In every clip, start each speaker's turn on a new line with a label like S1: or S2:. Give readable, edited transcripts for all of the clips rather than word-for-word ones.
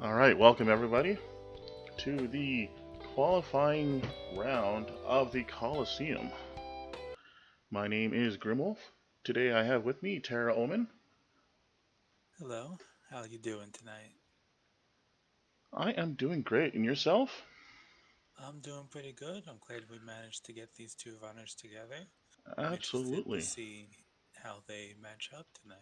S1: Alright, welcome everybody to the qualifying round of the Coliseum. My name is Grimwolf. Today I have with me Tara Omen.
S2: Hello, how you doing tonight?
S1: I am doing great, and yourself?
S2: I'm doing pretty good. I'm glad we managed to get these two runners together. I'm interested to
S1: Absolutely.
S2: see how they match up tonight.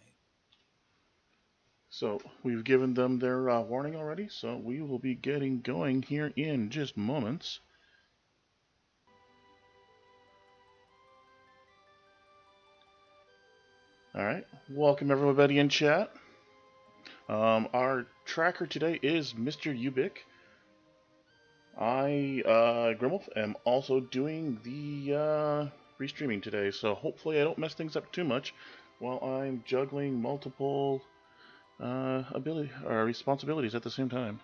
S1: So, we've given them their warning already, so we will be getting going here in just moments. Alright, welcome everybody in chat. Our tracker today is Mr. Ubik. I, Grimwolf, am also doing the restreaming today, so hopefully I don't mess things up too much while I'm juggling multiple ability or responsibilities at the same time.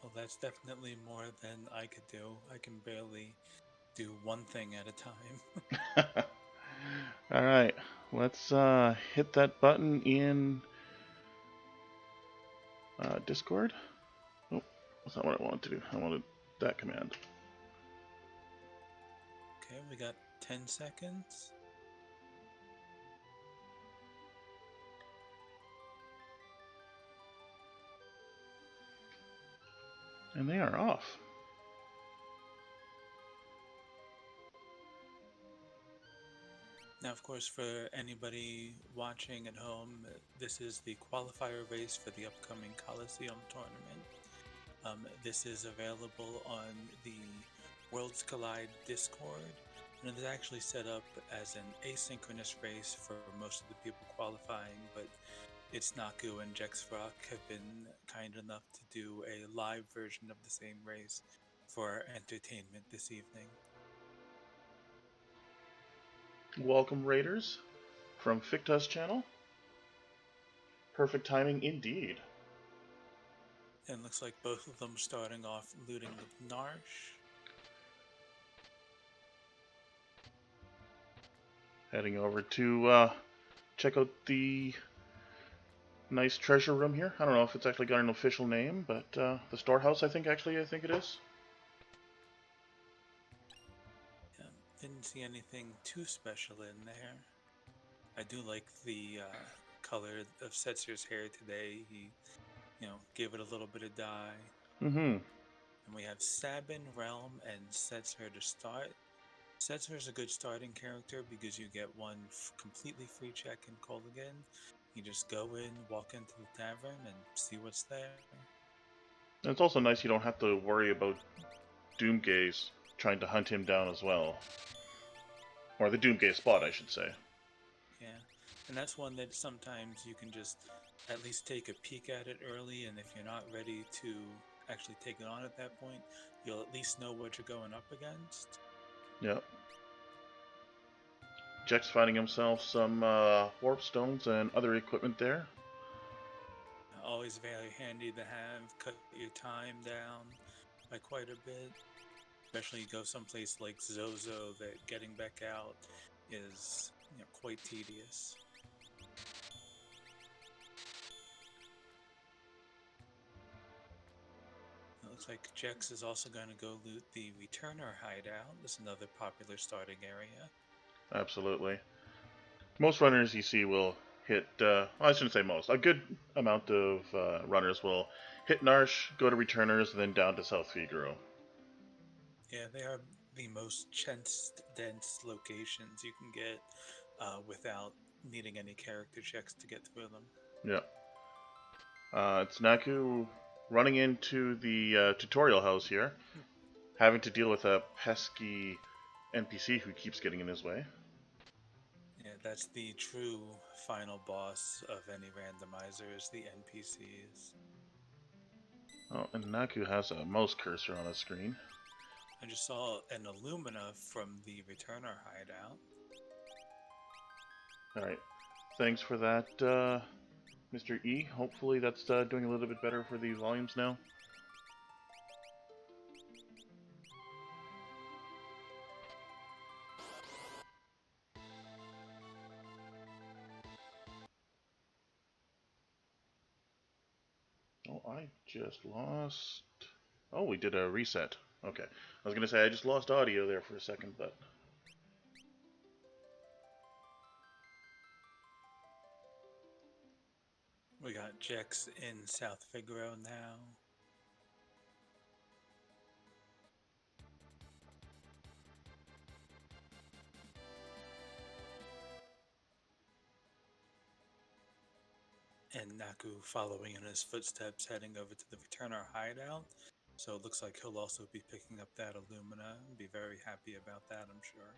S2: Well, that's definitely more than I could do. I can barely do one thing at a time.
S1: All right, let's hit that button in Discord. Oh, that's not what I wanted to do. I wanted that command.
S2: Okay, we got 10 seconds.
S1: And they are off.
S2: Now, of course, for anybody watching at home, this is the qualifier race for the upcoming Coliseum tournament. This is available on the Worlds Collide Discord, and it is actually set up as an asynchronous race for most of the people qualifying, but it's Naku and Jexrock have been kind enough to do a live version of the same race for entertainment this evening.
S1: Welcome, Raiders, from Ficta's channel. Perfect timing indeed.
S2: And looks like both of them starting off looting with Narsh.
S1: Heading over to check out the nice treasure room here. I don't know if it's actually got an official name, but the storehouse, I think it is.
S2: Yeah, didn't see anything too special in there. I do like the color of Setzer's hair today. He, gave it a little bit of dye.
S1: Mm-hmm.
S2: And we have Sabin, Realm, and Setzer to start. Setzer is a good starting character because you get one completely free check in Kolaghan. You just go in, walk into the tavern, and see what's there.
S1: And it's also nice you don't have to worry about Doomgaze trying to hunt him down as well. Or the Doomgaze spot, I should say.
S2: Yeah, and that's one that sometimes you can just at least take a peek at it early, and if you're not ready to actually take it on at that point, you'll at least know what you're going up against.
S1: Yep. Jack's finding himself some warp stones and other equipment there.
S2: Always very handy to have, cut your time down by quite a bit. Especially you go someplace like Zozo that getting back out is quite tedious. It looks like Jex is also going to go loot the Returner hideout. That's another popular starting area.
S1: Absolutely. Most runners you see will hit, well, I shouldn't say most, a good amount of runners will hit Narsh, go to Returners, and then down to South Figaro.
S2: Yeah, they are the most chest dense locations you can get without needing any character checks to get through them.
S1: Yeah. It's Naku running into the tutorial house here, having to deal with a pesky NPC who keeps getting in his way.
S2: Yeah, that's the true final boss of any randomizer is the NPCs.
S1: Oh, and Naku has a mouse cursor on his screen.
S2: I just saw an Illumina from the Returner hideout.
S1: Alright, thanks for that, Mr. E. Hopefully that's doing a little bit better for the volumes now. Oh, I just lost. Oh, we did a reset. Okay. I was going to say I just lost audio there for a second, but.
S2: We got Jex in South Figaro now. And Naku following in his footsteps, heading over to the Returner hideout. So it looks like he'll also be picking up that Illumina. Be very happy about that, I'm sure.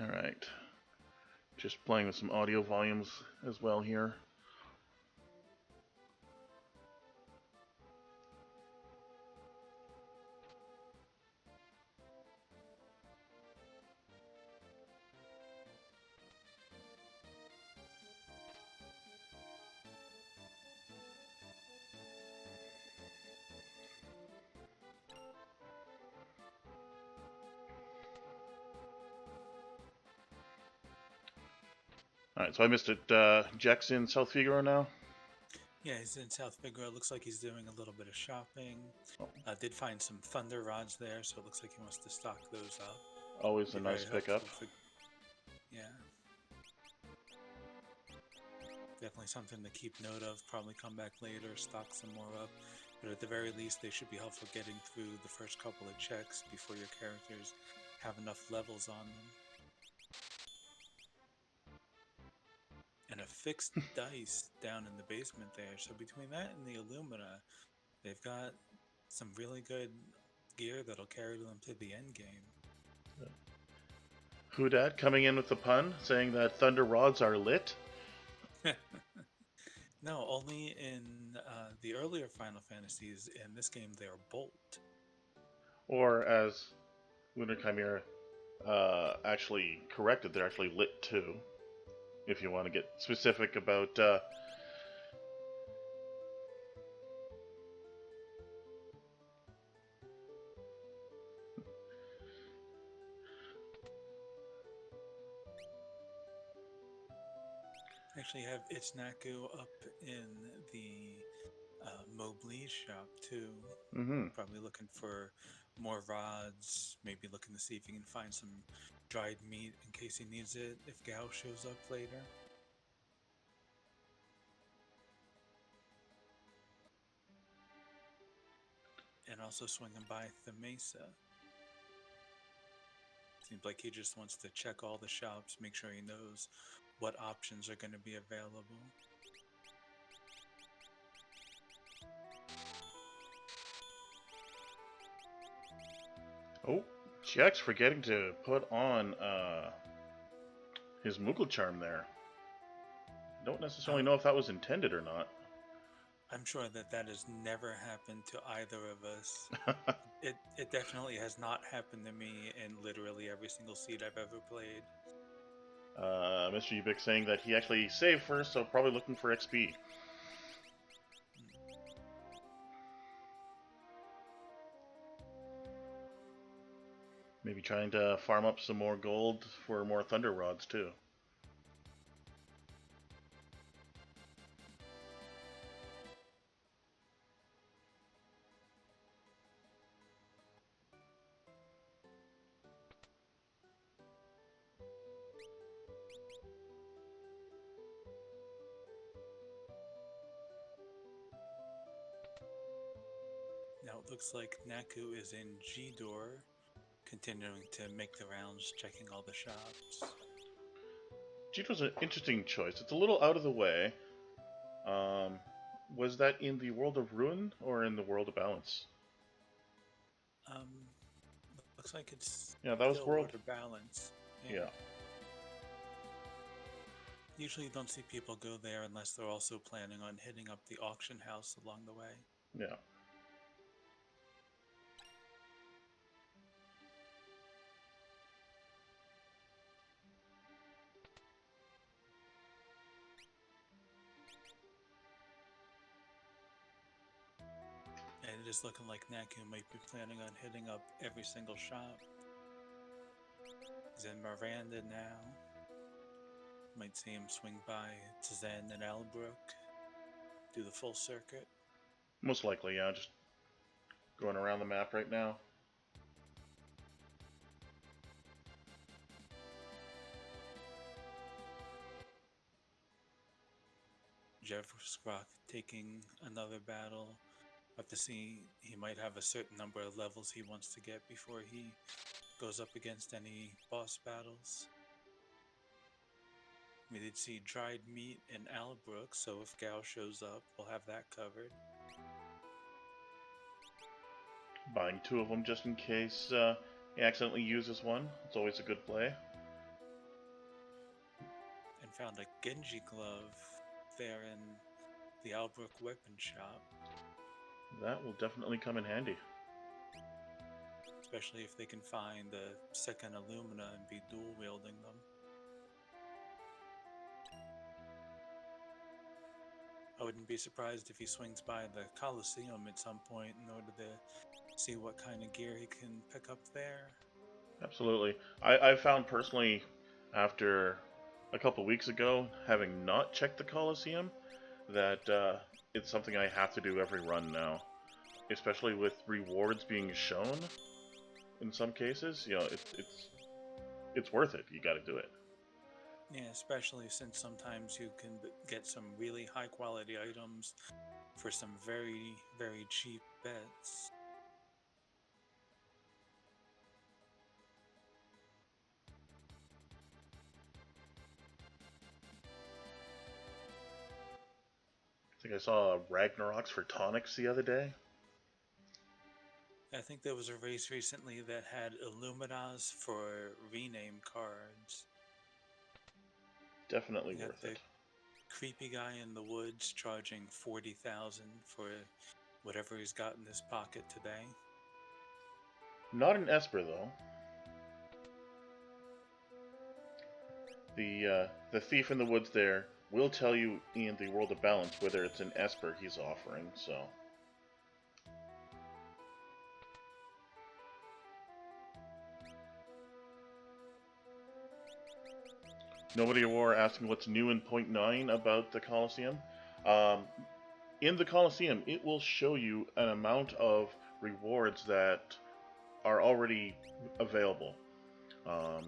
S1: Alright. Just playing with some audio volumes as well here. Alright, so I missed it. Jack's in South Figaro now?
S2: Yeah, he's in South Figaro. Looks like he's doing a little bit of shopping.
S1: Oh.
S2: Did find some Thunder Rods there, so it looks like he wants to stock those up.
S1: Always a
S2: Be
S1: nice
S2: very
S1: pickup.
S2: helpful for, yeah. Definitely something to keep note of. Probably come back later, stock some more up. But at the very least, they should be helpful getting through the first couple of checks before your characters have enough levels on them. And a fixed dice down in the basement there. So between that and the Illumina, they've got some really good gear that'll carry them to the end game.
S1: Whodat coming in with the pun, saying that Thunder Rods are lit?
S2: No, only in the earlier Final Fantasies. In this game, they're Bolt.
S1: Or as Lunar Chimera actually corrected, they're actually lit too. If you want to get specific about
S2: Actually have Ichnaku up in the Mobley shop too. Probably looking for more rods, maybe looking to see if he can find some dried meat in case he needs it if Gao shows up later. And also swinging by the Mesa. Seems like he just wants to check all the shops, make sure he knows what options are going to be available.
S1: Oh, Jack's forgetting to put on his Moogle Charm there. Don't necessarily know if that was intended or not.
S2: I'm sure that that has never happened to either of us. It definitely has not happened to me in literally every single seed I've ever played.
S1: Mr. Ubik saying that he actually saved first, so probably looking for XP. Maybe trying to farm up some more gold for more Thunder Rods too.
S2: Now it looks like Naku is in G-Door, continuing to make the rounds, checking all the shops.
S1: G-Door's an interesting choice. It's a little out of the way. Was that in the World of Ruin or in the World of Balance?
S2: Looks like it's
S1: Yeah, that was
S2: still
S1: World
S2: of Balance.
S1: Yeah.
S2: Usually you don't see people go there unless they're also planning on hitting up the auction house along the way.
S1: Yeah.
S2: And it is looking like Naku might be planning on hitting up every single shop. He's in Miranda now. Might see him swing by Tzen and Albrook, do the full circuit.
S1: Most likely, yeah. Just going around the map right now.
S2: Jeff Scrock taking another battle. Have to see, he might have a certain number of levels he wants to get before he goes up against any boss battles. We did see dried meat in Albrook, so if Gao shows up, we'll have that covered.
S1: Buying 2 of them just in case he accidentally uses one. It's always a good play.
S2: And found a Genji glove there in the Albrook weapon shop.
S1: That will definitely come in handy.
S2: Especially if they can find the second Illumina and be dual wielding them. I wouldn't be surprised if he swings by the Coliseum at some point in order to see what kind of gear he can pick up there.
S1: Absolutely. I found personally, after a couple weeks ago, having not checked the Coliseum, that it's something I have to do every run now. Especially with rewards being shown in some cases, you know, it's worth it. You got to do it.
S2: Yeah, especially since sometimes you can get some really high quality items for some very, very cheap bets.
S1: I think I saw Ragnarok's for tonics the other day.
S2: I think there was a race recently that had Illuminas for rename cards.
S1: Definitely
S2: You got
S1: worth
S2: the
S1: it.
S2: creepy guy in the woods charging 40,000 for whatever he's got in his pocket today.
S1: Not an Esper though. The thief in the woods there will tell you in the World of Balance whether it's an Esper he's offering. So Nobody of War asking what's new in point 9 about the Coliseum. Um, in the Coliseum, it will show you an amount of rewards that are already available.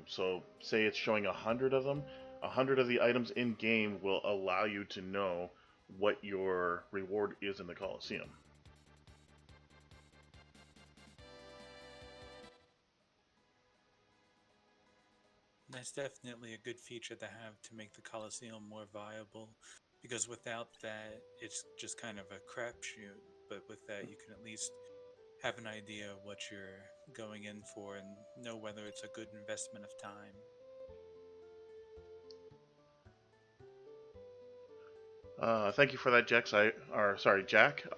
S1: So, say it's showing 100 of them. 100 of the items in game will allow you to know what your reward is in the Coliseum.
S2: That's definitely a good feature to have to make the Coliseum more viable, because without that, it's just kind of a crapshoot. But with that, you can at least have an idea of what you're going in for and know whether it's a good investment of time.
S1: Thank you for that, Jack.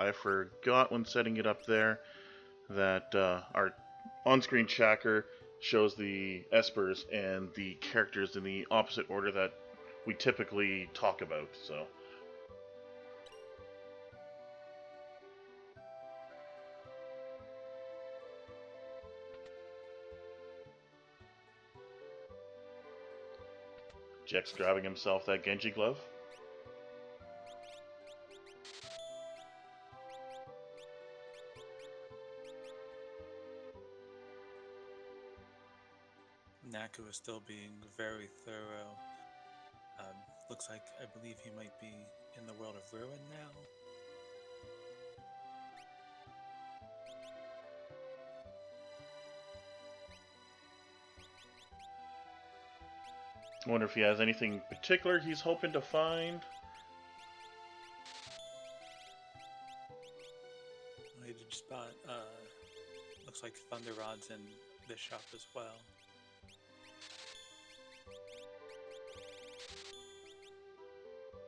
S1: I forgot when setting it up there that our on-screen tracker shows the espers and the characters in the opposite order that we typically talk about. So Jack's grabbing himself that Genji glove.
S2: Naku is still being very thorough. Looks like I believe he might be in the world of Ruin now.
S1: I wonder if he has anything particular he's hoping to find.
S2: He did spot, looks like Thunder Rod's in this shop as well.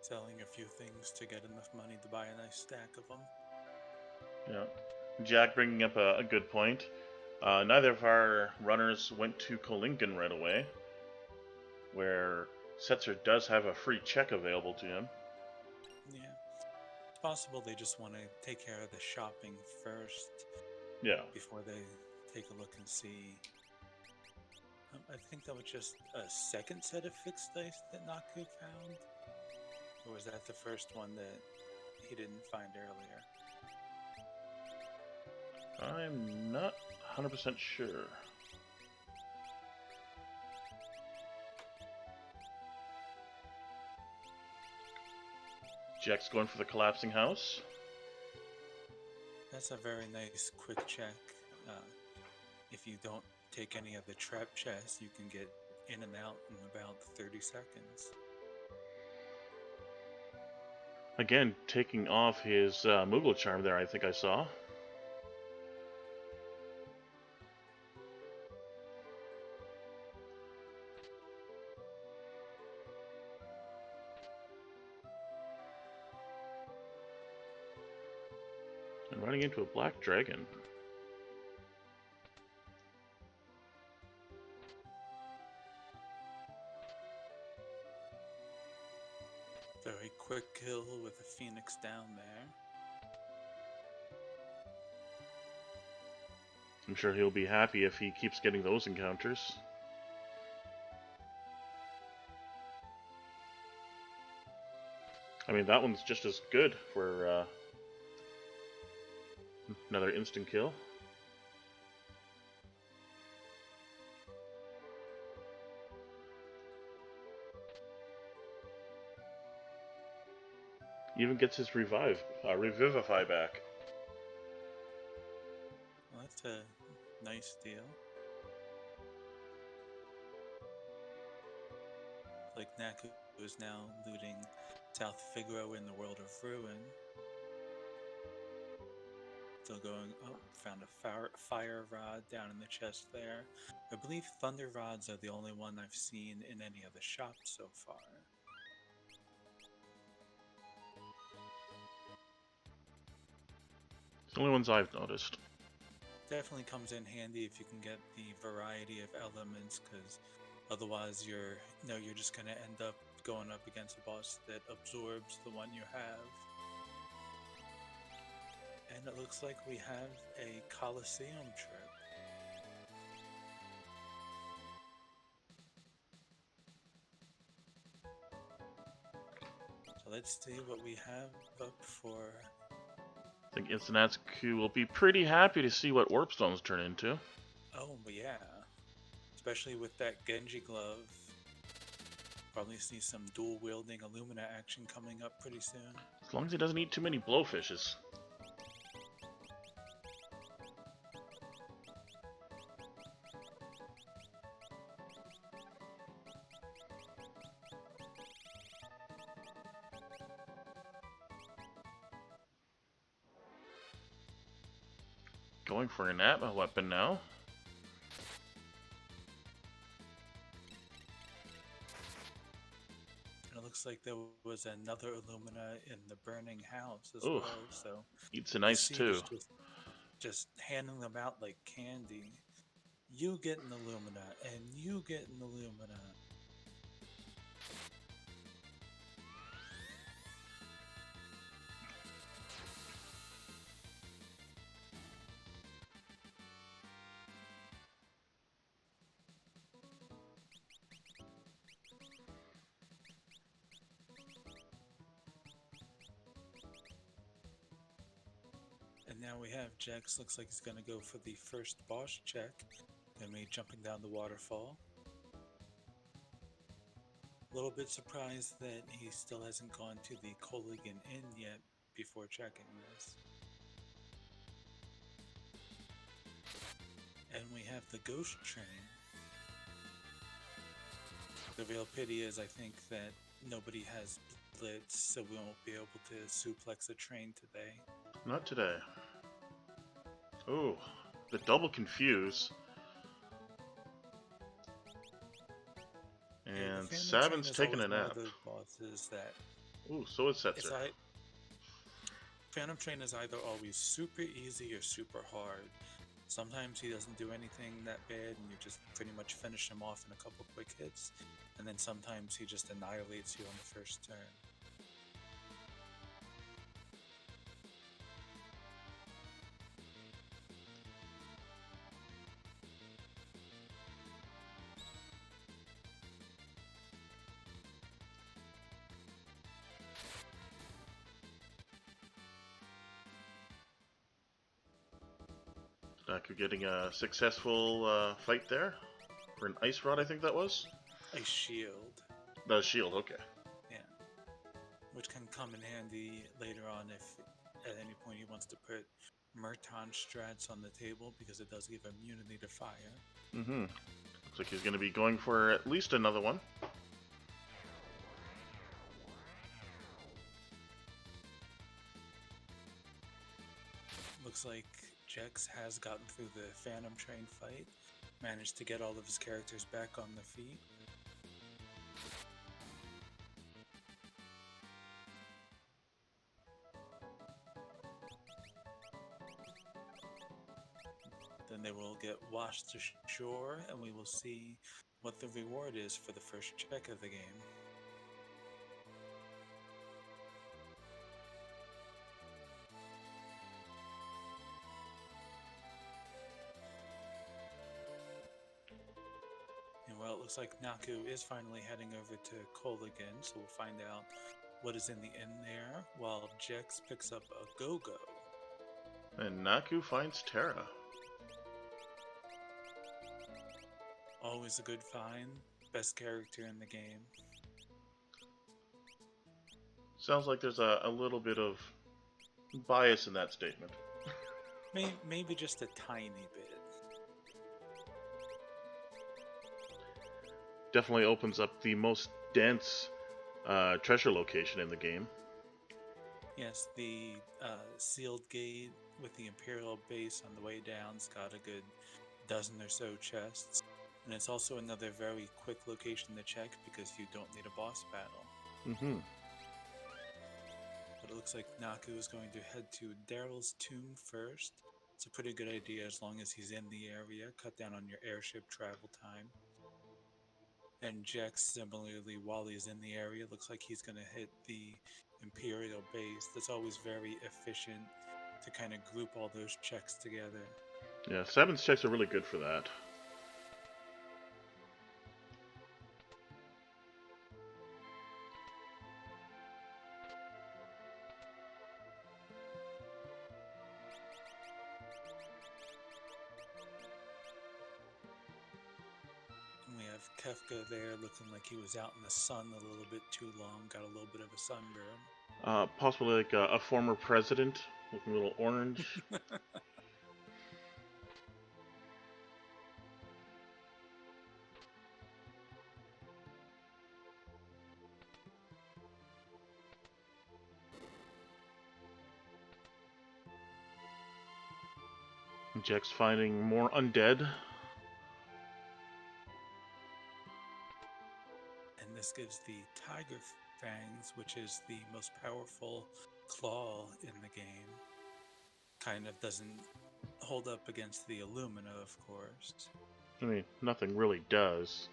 S2: Selling a few things to get enough money to buy a nice stack of them.
S1: Yeah, Jack bringing up a good point. Neither of our runners went to Kolinkin right away, where Setzer does have a free check available to him.
S2: Yeah. It's possible they just want to take care of the shopping first.
S1: Yeah.
S2: Before they take a look and see I think that was just a second set of fixed dice that Naku found. Or was that the first one that he didn't find earlier?
S1: I'm not 100% sure. Jack's going for the collapsing house.
S2: That's a very nice quick check. If you don't take any of the trap chests, you can get in and out in about 30 seconds.
S1: Again, taking off his Moogle charm there, I think I saw. And running into a black dragon.
S2: Very quick kill with a phoenix down there.
S1: I'm sure he'll be happy if he keeps getting those encounters. I mean, that one's just as good for another instant kill. Even gets his revivify back.
S2: Well, that's a nice deal. Like Naku is now looting South Figaro in the World of Ruin. Still going up, found a fire rod down in the chest there. I believe thunder rods are the only one I've seen in any of the shops so far.
S1: It's the only ones I've noticed.
S2: Definitely comes in handy if you can get the variety of elements, because otherwise you're just gonna end up going up against a boss that absorbs the one you have. And it looks like we have a Coliseum trip. So let's see what we have up for.
S1: I think Instanatsuku will be pretty happy to see what Warpstones turn into.
S2: Oh, but yeah. Especially with that Genji glove. Probably see some dual-wielding Illumina action coming up pretty soon.
S1: As long as he doesn't eat too many blowfishes. Going for an Atma weapon now.
S2: And it looks like there was another Illumina in the burning house as
S1: Ooh,
S2: well. So
S1: eats an ice too.
S2: Just handing them out like candy. You get an Illumina, and you get an Illumina. And now we have Jax. Looks like he's going to go for the first boss check. Gonna be jumping down the waterfall. A little bit surprised that he still hasn't gone to the Coliseum Inn yet before checking this. And we have the Ghost Train. The real pity is I think that nobody has Blitz, so we won't be able to suplex a train today.
S1: Not today. Ooh, the double confuse. And
S2: yeah,
S1: Sabin's taking a nap.
S2: One of those bosses that.
S1: Ooh, so is Setzer.
S2: Phantom Train is either always super easy or super hard. Sometimes he doesn't do anything that bad and you just pretty much finish him off in a couple quick hits. And then sometimes he just annihilates you on the first turn.
S1: Naku getting a successful fight there. For an ice rod, I think that was?
S2: A shield.
S1: The shield, okay.
S2: Yeah. Which can come in handy later on if at any point he wants to put Merton strats on the table, because it does give immunity to fire.
S1: Mm-hmm. Looks like he's going to be going for at least another one.
S2: Looks like Jex has gotten through the Phantom Train fight, managed to get all of his characters back on their feet. Then they will get washed to shore, and we will see what the reward is for the first check of the game. And well, it looks like Naku is finally heading over to Coliseum, so we'll find out what is in the inn there, while Jex picks up a Go-Go.
S1: And Naku finds Terra.
S2: Always a good find. Best character in the game.
S1: Sounds like there's a little bit of bias in that statement.
S2: Maybe just a tiny bit.
S1: Definitely opens up the most dense treasure location in the game.
S2: Yes, the sealed gate with the Imperial base on the way down's got a good dozen or so chests. And it's also another very quick location to check because you don't need a boss battle.
S1: Mm-hmm.
S2: But it looks like Naku is going to head to Daryl's tomb first. It's a pretty good idea as long as he's in the area. Cut down on your airship travel time. And Jex, similarly, while he's in the area, looks like he's going to hit the Imperial base. That's always very efficient to kind of group all those checks together.
S1: Yeah, 7's checks are really good for that.
S2: We have Kefka there looking like he was out in the sun a little bit too long, got a little bit of a sunburn.
S1: Possibly like a former president, looking a little orange. Jex finding more undead.
S2: And this gives the Tiger Fangs, which is the most powerful claw in the game. Kind of doesn't hold up against the Illumina, of course.
S1: I mean, nothing really does.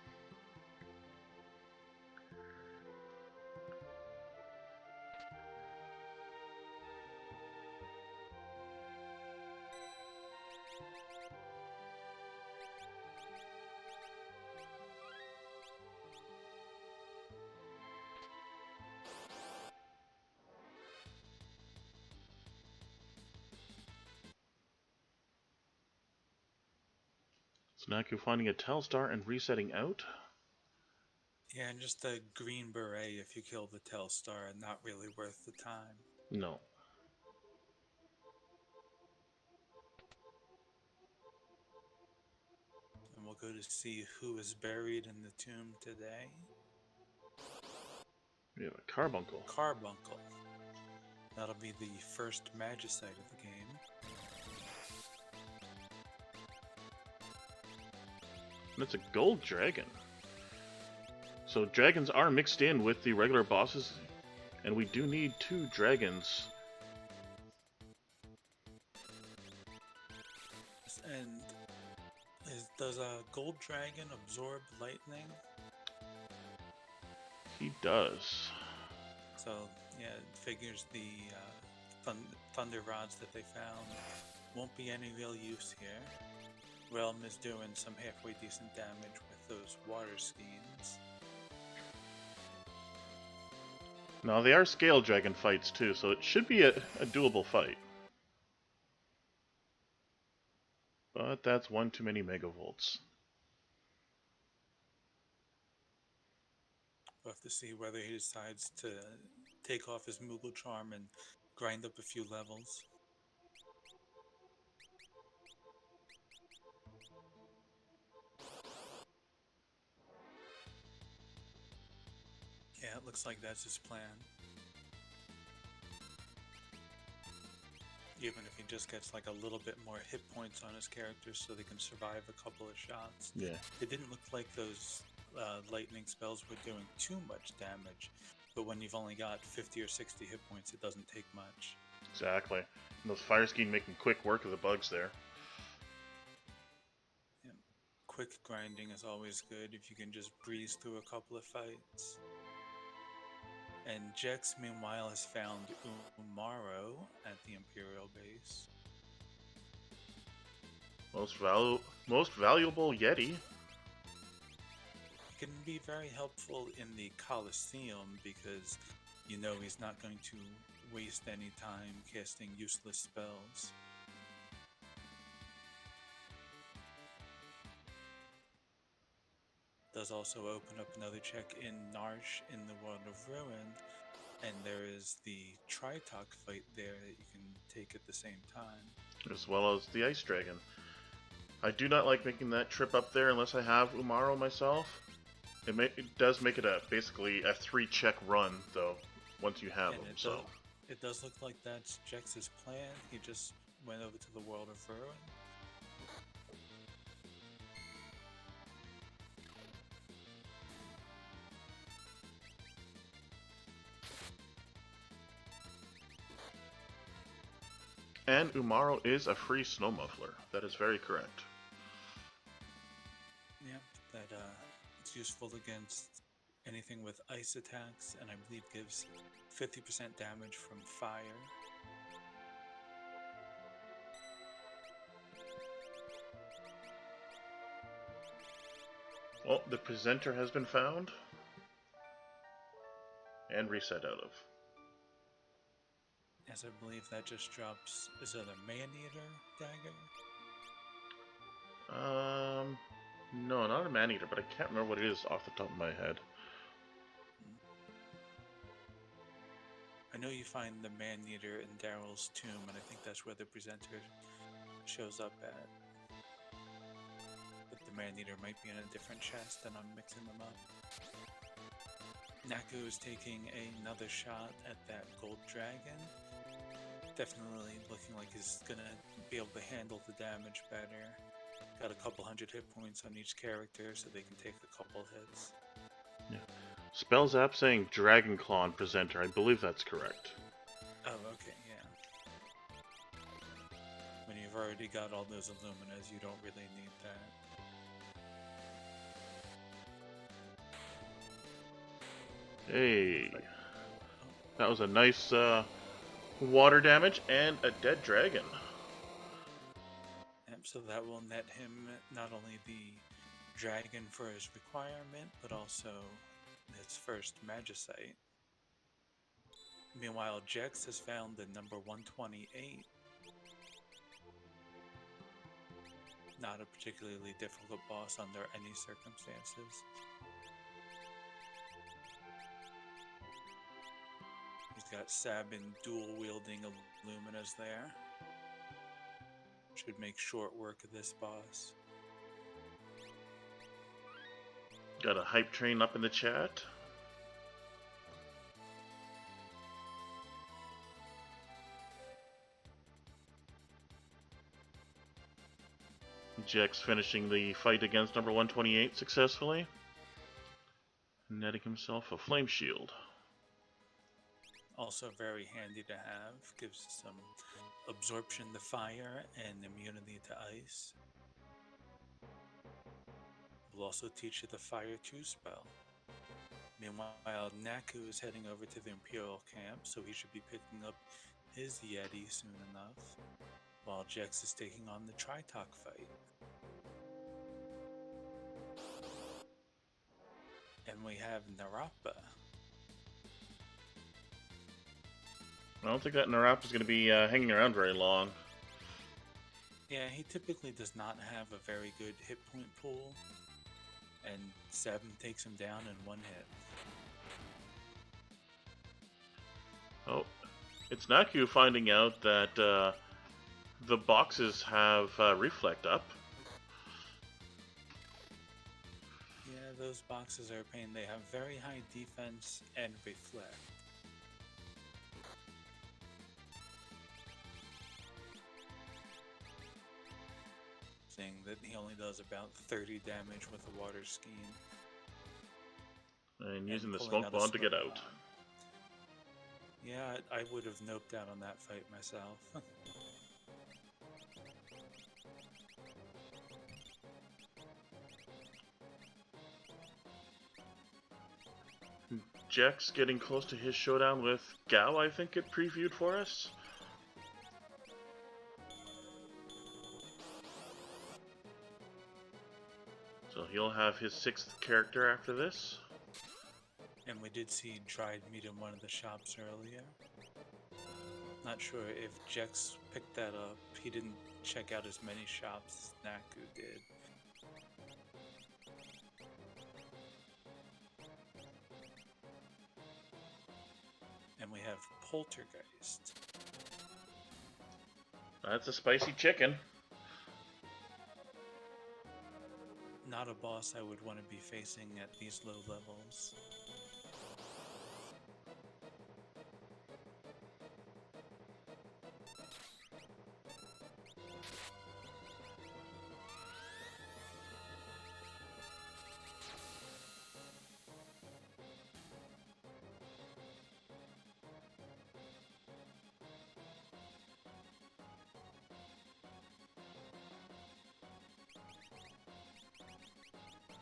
S1: Naku finding a Telstar and resetting out?
S2: Yeah, and just a green beret if you kill the Telstar, not really worth the time.
S1: No.
S2: And we'll go to see who is buried in the tomb today.
S1: We have a Carbuncle.
S2: Carbuncle. That'll be the first Magicite of the game.
S1: And it's a gold dragon. So dragons are mixed in with the regular bosses, and we do need 2 dragons.
S2: And does a gold dragon absorb lightning?
S1: He does.
S2: So yeah, it figures the thunder rods that they found won't be any real use here. Realm is doing some halfway decent damage with those water skeins.
S1: Now, they are scale dragon fights too, so it should be a doable fight. But that's one too many megavolts.
S2: We'll have to see whether he decides to take off his Moogle charm and grind up a few levels. Yeah, it looks like that's his plan. Even if he just gets like a little bit more hit points on his characters so they can survive a couple of shots.
S1: Yeah.
S2: It didn't look like those lightning spells were doing too much damage, but when you've only got 50 or 60 hit points, it doesn't take much.
S1: Exactly. And those fire skiing making quick work of the bugs there.
S2: Yeah. Quick grinding is always good if you can just breeze through a couple of fights. And Jex, meanwhile, has found Umaro at the Imperial base.
S1: Most valuable Yeti.
S2: He can be very helpful in the Coliseum because you know he's not going to waste any time casting useless spells. Does also open up another check in Narsh in the World of Ruin, and there is the Tritok fight there that you can take at the same time.
S1: As well as the Ice Dragon. I do not like making that trip up there unless I have Umaro myself. It does make it basically a 3-check run, though, once you have him, so...
S2: It does look like that's Jex's plan. He just went over to the World of Ruin.
S1: And Umaro is a free snow muffler. That is very correct.
S2: Yep, that it's useful against anything with ice attacks, and I believe gives 50% damage from fire.
S1: Well, the presenter has been found. And reset out of.
S2: As I believe that just drops, is it a Man-Eater dagger?
S1: No, not a Man-Eater, but I can't remember what it is off the top of my head.
S2: I know you find the Man-Eater in Daryl's tomb, and I think that's where the presenter shows up at. But the Man-Eater might be in a different chest, and I'm mixing them up. Naku is taking another shot at that gold dragon. Definitely looking like he's gonna be able to handle the damage better. Got a couple hundred hit points on each character, so they can take a couple hits.
S1: Yeah. Spells app saying Dragon Claw on presenter. I believe that's correct.
S2: Oh, okay, yeah. When you've already got all those Illuminas, you don't really need that.
S1: Hey. That was a nice water damage and a dead dragon.
S2: Yep, so that will net him not only the dragon for his requirement, but also his first Magicite. Meanwhile, Jex has found the number 128. Not a particularly difficult boss under any circumstances. He's got Sabin dual-wielding Illuminas there. Should make short work of this boss.
S1: Got a hype train up in the chat. Jex finishing the fight against number 128 successfully. Netting himself a flame shield.
S2: Also very handy to have. Gives some absorption to fire and immunity to ice. Will also teach you the Fire 2 spell. Meanwhile, Naku is heading over to the Imperial camp, so he should be picking up his Yeti soon enough, while Jex is taking on the Tritok fight. And we have Narapa.
S1: I don't think that Narapa is going to be hanging around very long.
S2: Yeah, he typically does not have a very good hit point pool, and 7 takes him down in one hit.
S1: Oh, it's Naku finding out that the boxes have reflect up.
S2: Yeah, those boxes are a pain. They have very high defense and reflect. Saying that he only does about 30 damage with a water skiing.
S1: And
S2: And
S1: using the
S2: pulling
S1: smoke
S2: out a
S1: bomb to
S2: smoke
S1: get out.
S2: bomb. Yeah, I would have noped out on that fight myself.
S1: Jack's getting close to his showdown with Gao, I think it previewed for us. So he'll have his 6th character after this.
S2: And we did see dried meat in one of the shops earlier. Not sure if Jex picked that up. He didn't check out as many shops as Naku did. And we have Poltergeist.
S1: That's a spicy chicken.
S2: Not a boss I would want to be facing at these low levels.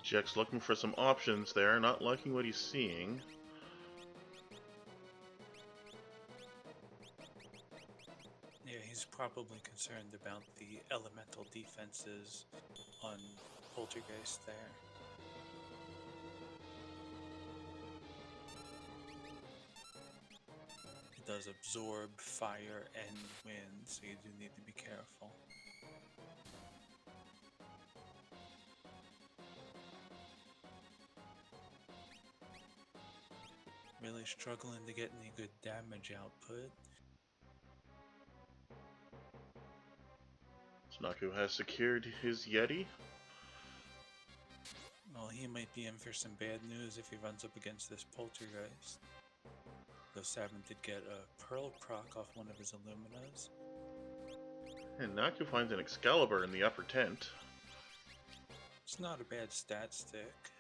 S1: Jack's looking for some options there, not liking what he's seeing.
S2: Yeah, he's probably concerned about the elemental defenses on Poltergeist there. It does absorb fire and wind, so you do need to be careful. Really struggling to get any good damage output.
S1: Naku has secured his Yeti.
S2: Well, he might be in for some bad news if he runs up against this Poltergeist. Though Savin did get a Pearl proc off one of his Illuminas.
S1: And Naku finds an Excalibur in the upper tent.
S2: It's not a bad stat stick.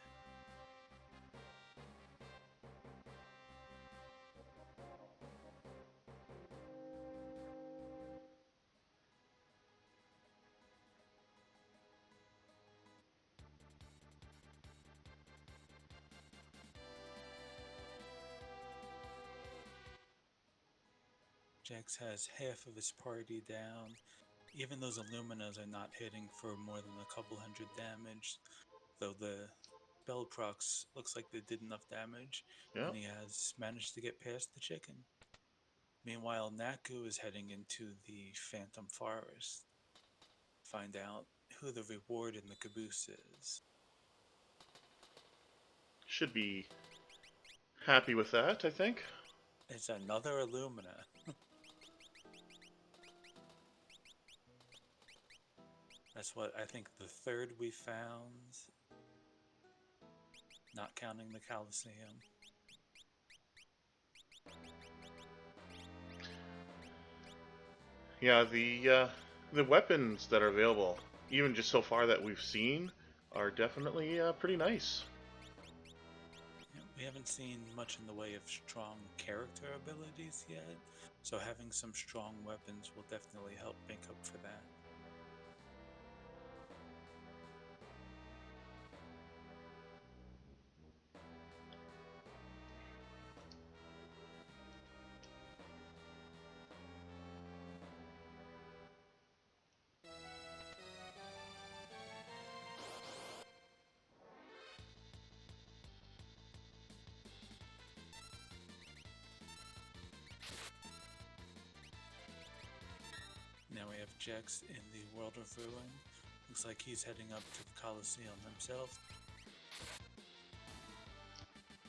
S2: Jax has half of his party down. Even those Illuminas are not hitting for more than a couple hundred damage, though the spell procs looks like they did enough damage,
S1: Yeah.
S2: and he has managed to get past the chicken. Meanwhile, Naku is heading into the Phantom Forest. Find out who the reward in the caboose is.
S1: Should be happy with that, I think.
S2: It's another Illumina. That's what I think the third we found, not counting the Coliseum.
S1: Yeah, the weapons that are available, even just so far that we've seen, are definitely pretty nice.
S2: Yeah, we haven't seen much in the way of strong character abilities yet, so having some strong weapons will definitely help make up for that. Now we have Jex in the World of Ruin. Looks like he's heading up to the Coliseum himself.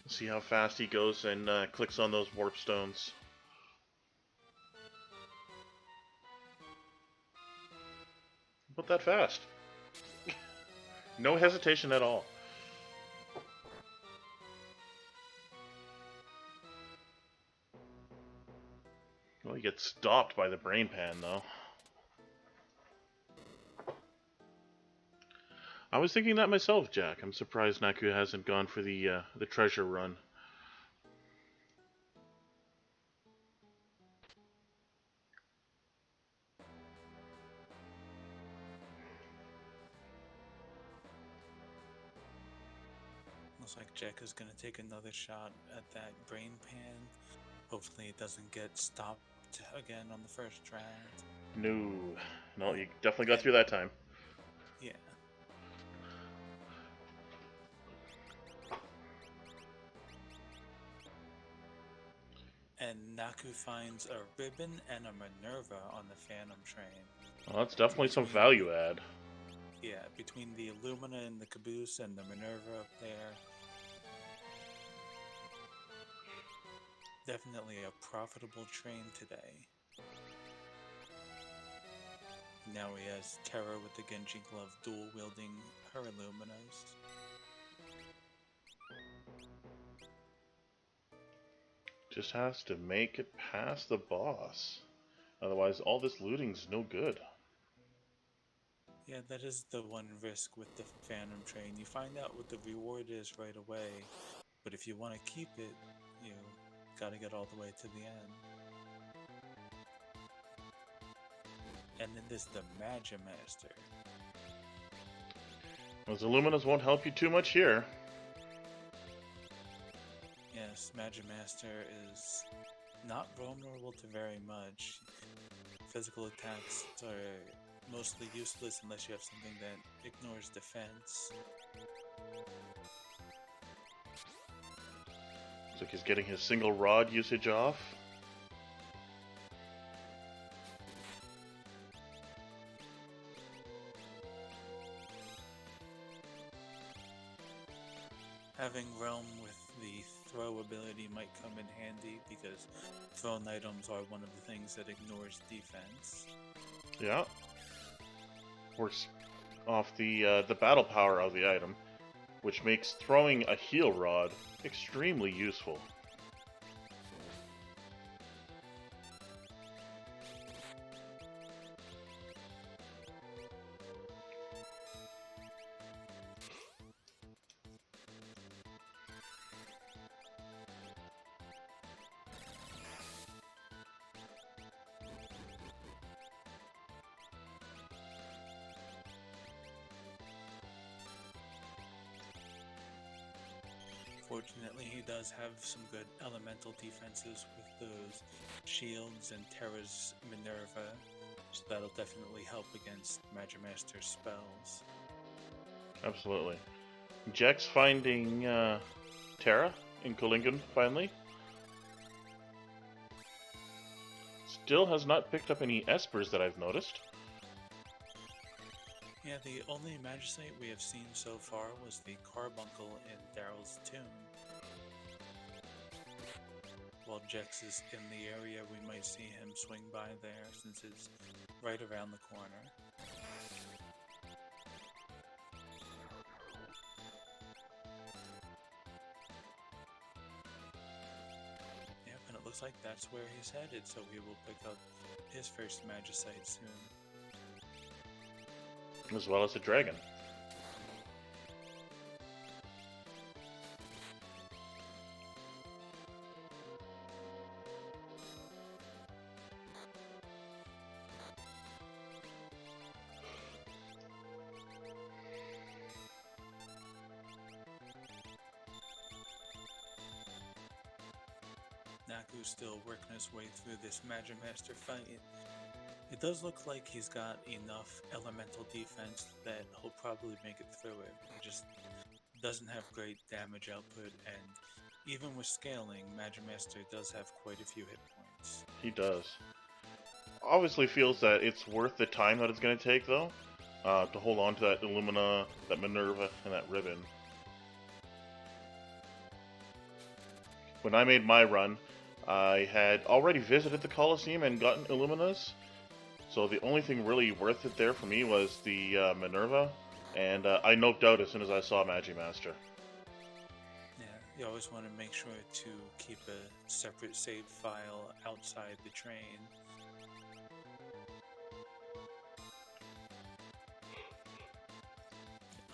S1: See how fast he goes and clicks on those warp stones. Not that fast. No hesitation at all. Well, he gets stopped by the brain pan, though. I was thinking that myself, Jack. I'm surprised Naku hasn't gone for the treasure run.
S2: Looks like Jack is going to take another shot at that brain pan. Hopefully it doesn't get stopped again on the first round.
S1: No, you definitely got through that time.
S2: Yeah. And Naku finds a ribbon and a Minerva on the Phantom train.
S1: Well, that's definitely some value add.
S2: Yeah, between the Illumina in the caboose and the Minerva up there. Definitely a profitable train today. Now he has Terra with the Genji Glove dual wielding her Illuminas.
S1: Just has to make it past the boss. Otherwise, all this looting's no good.
S2: Yeah, that is the one risk with the Phantom train. You find out what the reward is right away, but if you want to keep it, you gotta get all the way to the end. And then there's the Magimaster.
S1: Those Illuminas won't help you too much here.
S2: Yes, Magimaster is not vulnerable to very much. Physical attacks are mostly useless unless you have something that ignores defense.
S1: Looks like he's getting his single rod usage off.
S2: Having Realm with the throw ability might come in handy because thrown items are one of the things that ignores defense.
S1: Yeah. Works off the battle power of the item, which makes throwing a heal rod extremely useful.
S2: Fortunately, he does have some good elemental defenses with those shields and Terra's Minerva, so that'll definitely help against Magimaster's spells.
S1: Absolutely. Jex finding Terra in Kolingan finally. Still has not picked up any Espers that I've noticed.
S2: Yeah, the only Magicite we have seen so far was the Carbuncle in Daryl's tomb. While Jex is in the area, we might see him swing by there since it's right around the corner. Yep, and it looks like that's where he's headed, so we will pick up his first Magicite soon.
S1: As well as a dragon.
S2: Naku's still working his way through this Magimaster fight. It does look like he's got enough elemental defense that he'll probably make it through it. He just doesn't have great damage output, and even with scaling, Magimaster does have quite a few hit points.
S1: He does. obviously feels that it's worth the time that it's going to take, though, to hold on to that Illumina, that Minerva, and that Ribbon. When I made my run, I had already visited the Coliseum and gotten Illuminas, so the only thing really worth it there for me was the Minerva, and I noped out as soon as I saw Magimaster.
S2: Yeah, you always want to make sure to keep a separate save file outside the train.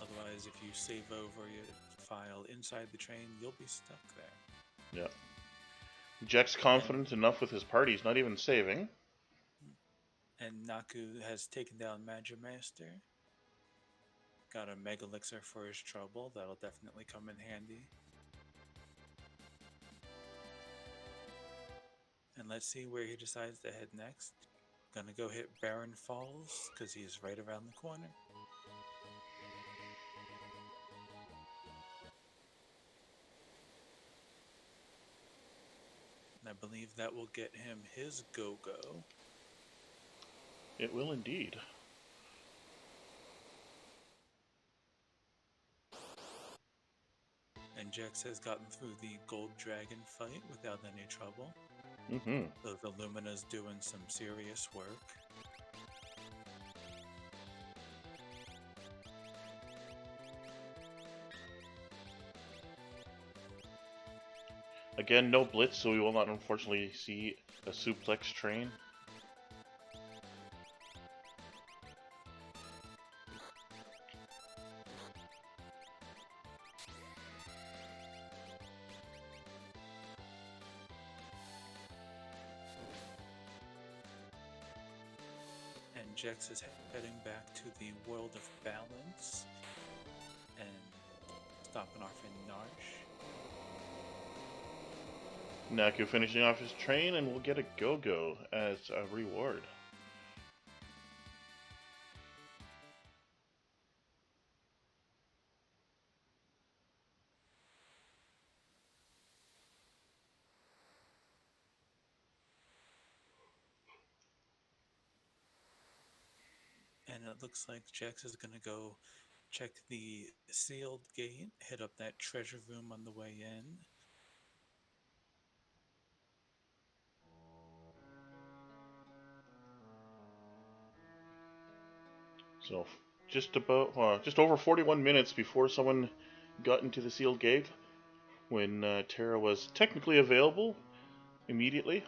S2: Otherwise, if you save over your file inside the train, you'll be stuck there.
S1: Yeah. Jack's confident enough with his party, he's not even saving.
S2: And Naku has taken down Magimaster. Got a Mega Elixir for his trouble. That'll definitely come in handy. And let's see where he decides to head next. Gonna go hit Barren Falls, because he is right around the corner. And I believe that will get him his go-go.
S1: It will indeed.
S2: And Jex has gotten through the Gold Dragon fight without any trouble.
S1: Mm-hmm.
S2: Those Illumina's doing some serious work.
S1: Again, no blitz, so we will not unfortunately see a suplex train.
S2: And Jex is heading back to the World of Balance and stopping off in Narsh.
S1: Naku finishing off his train, and we'll get a go-go as a reward.
S2: And it looks like Jex is going to go check the sealed gate, hit up that treasure room on the way in.
S1: So, just over 41 minutes before someone got into the sealed gate, when Terra was technically available immediately.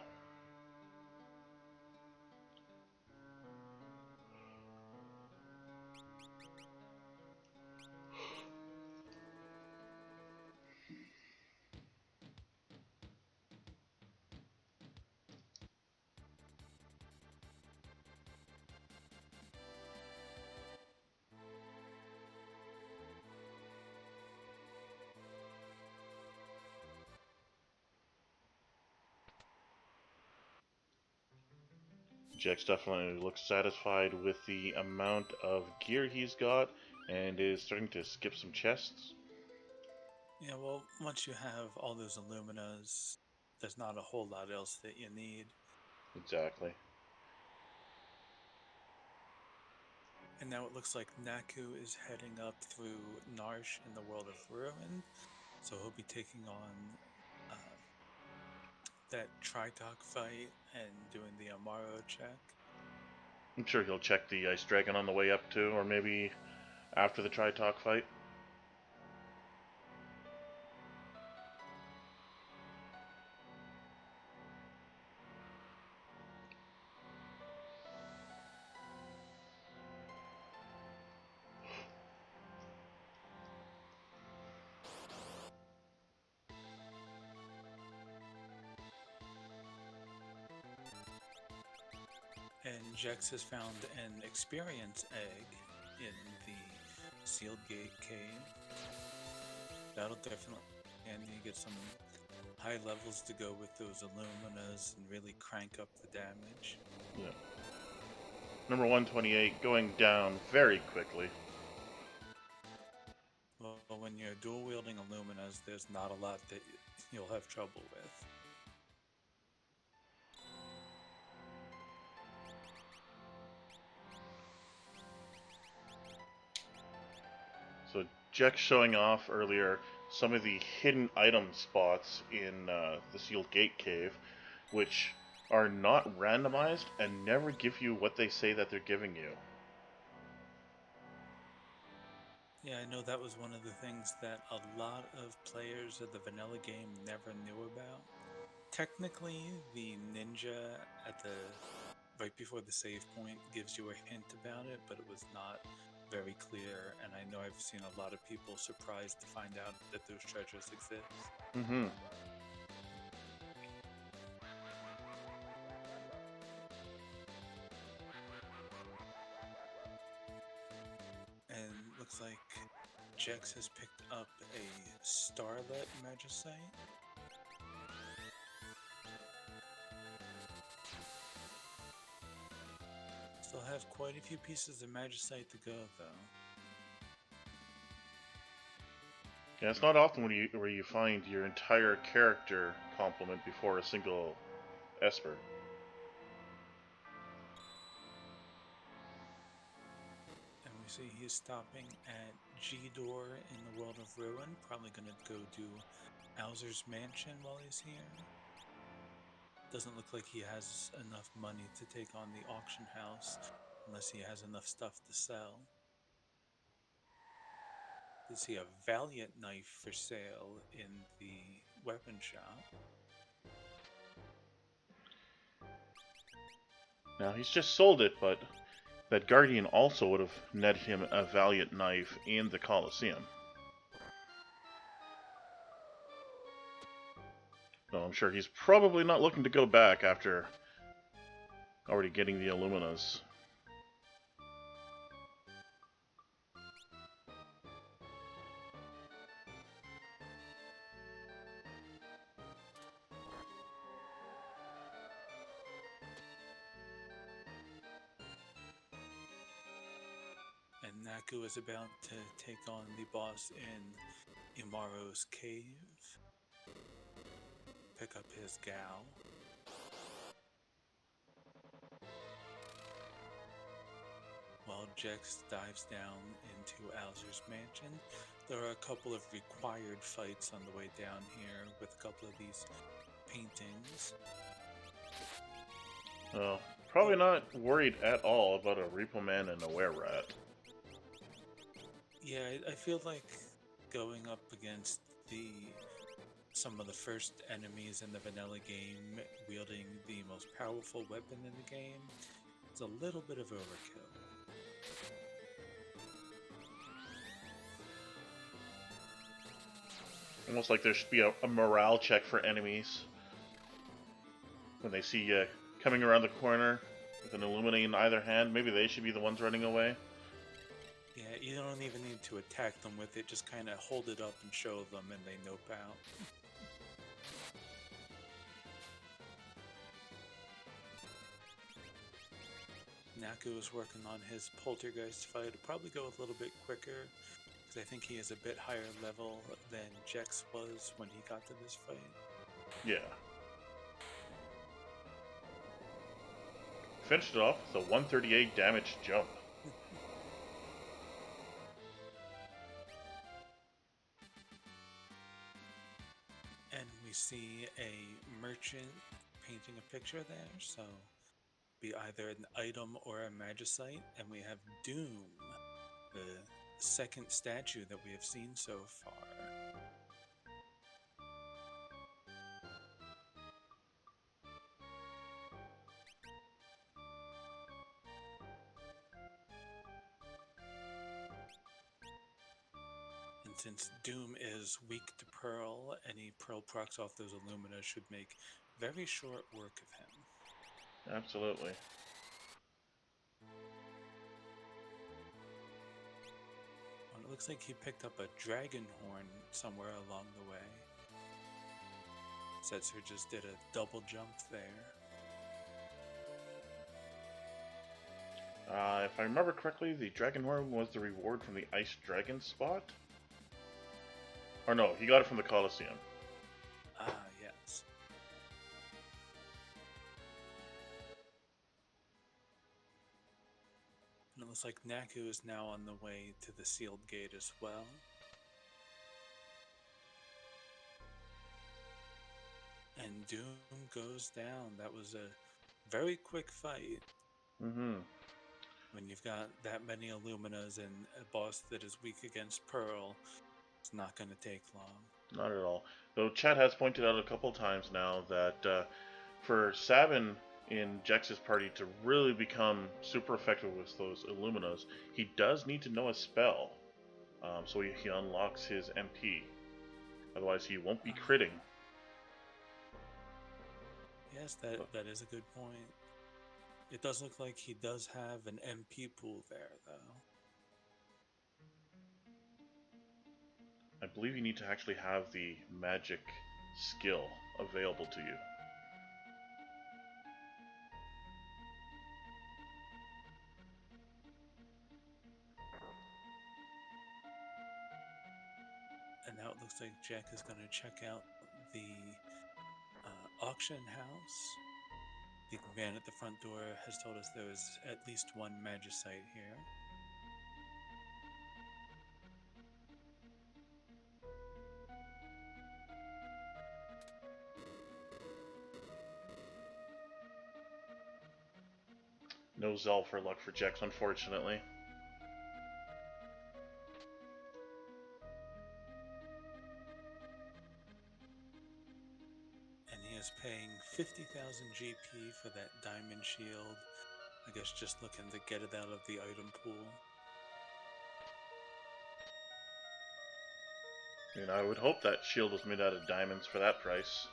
S1: Jax definitely looks satisfied with the amount of gear he's got and is starting to skip some chests.
S2: Yeah, well, once you have all those Illuminas, there's not a whole lot else that you need.
S1: Exactly.
S2: And now it looks like Naku is heading up through Narsh in the World of Ruin, so he'll be taking on that Tritok fight and doing the Amaro check.
S1: I'm sure he'll check the Ice Dragon on the way up too, or maybe after the Tritok fight.
S2: And Jex has found an experience egg in the sealed gate cave. That'll definitely and you get some high levels to go with those Illuminas and really crank up the damage.
S1: Yeah. Number 128 going down very quickly.
S2: Well, when you're dual wielding Illuminas, there's not a lot that you'll have trouble with.
S1: Jack showing off earlier some of the hidden item spots in the sealed gate cave, which are not randomized and never give you what they say that they're giving you.
S2: Yeah, I know that was one of the things that a lot of players of the vanilla game never knew about. Technically, the ninja at the right before the save point gives you a hint about it, but it was not very clear, and I know I've seen a lot of people surprised to find out that those treasures exist.
S1: Mm-hmm.
S2: And looks like Jex has picked up a Starlet Magicite. Still have quite a few pieces of Magicite to go, though.
S1: Yeah, it's not often where you find your entire character complement before a single Esper.
S2: And we see he's stopping at G-Door in the World of Ruin. Probably going to go do Bowser's Mansion while he's here. Doesn't look like he has enough money to take on the auction house unless he has enough stuff to sell. Did see a Valiant knife for sale in the weapon shop.
S1: Now he's just sold it, but that Guardian also would have netted him a Valiant knife in the Coliseum. So I'm sure he's probably not looking to go back after already getting the Illuminas.
S2: And Naku is about to take on the boss in Imaro's cave. Pick up his Gao. While Jex dives down into Bowser's mansion. There are a couple of required fights on the way down here with a couple of these paintings.
S1: Well, probably not worried at all about a Repo Man and a Were-Rat.
S2: Yeah, I feel like going up against some of the first enemies in the vanilla game wielding the most powerful weapon in the game, it's a little bit of overkill.
S1: Almost like there should be a morale check for enemies when they see you coming around the corner with an Illuminate in either hand. Maybe they should be the ones running away.
S2: Yeah, you don't even need to attack them with it, just kind of hold it up and show them and they nope out. Naku is working on his Poltergeist fight. It'll probably go a little bit quicker, because I think he is a bit higher level than Jex was when he got to this fight.
S1: Yeah. Finished it off with a 138 damage jump.
S2: And we see a merchant painting a picture there, so be either an item or a magicite. And we have Doom, the second statue that we have seen so far. And since Doom is weak to Pearl, any Pearl procs off those Illumina should make very short work of him.
S1: Absolutely.
S2: Well, it looks like he picked up a dragon horn somewhere along the way. Setzer just did a double jump there.
S1: If I remember correctly, the Dragon Horn was the reward from the Ice Dragon spot? Or no, he got it from the Coliseum.
S2: Ah, yes. And it looks like Naku is now on the way to the sealed gate as well. And Doom goes down. That was a very quick fight.
S1: Mm-hmm.
S2: When you've got that many Illuminas and a boss that is weak against Pearl, it's not going to take long.
S1: Not at all. Though Chad has pointed out a couple times now that for Sabin in Jex's party to really become super effective with those Illuminas, he does need to know a spell. So he unlocks his MP. Otherwise, he won't be critting.
S2: Yes, that is a good point. It does look like he does have an MP pool there, though.
S1: I believe you need to actually have the magic skill available to you.
S2: And now it looks like Jack is going to check out the auction house. The man at the front door has told us there is at least one Magicite here.
S1: No Zell for luck for Jex, unfortunately.
S2: And he is paying 50,000 GP for that diamond shield. I guess just looking to get it out of the item pool.
S1: And I would hope that shield was made out of diamonds for that price.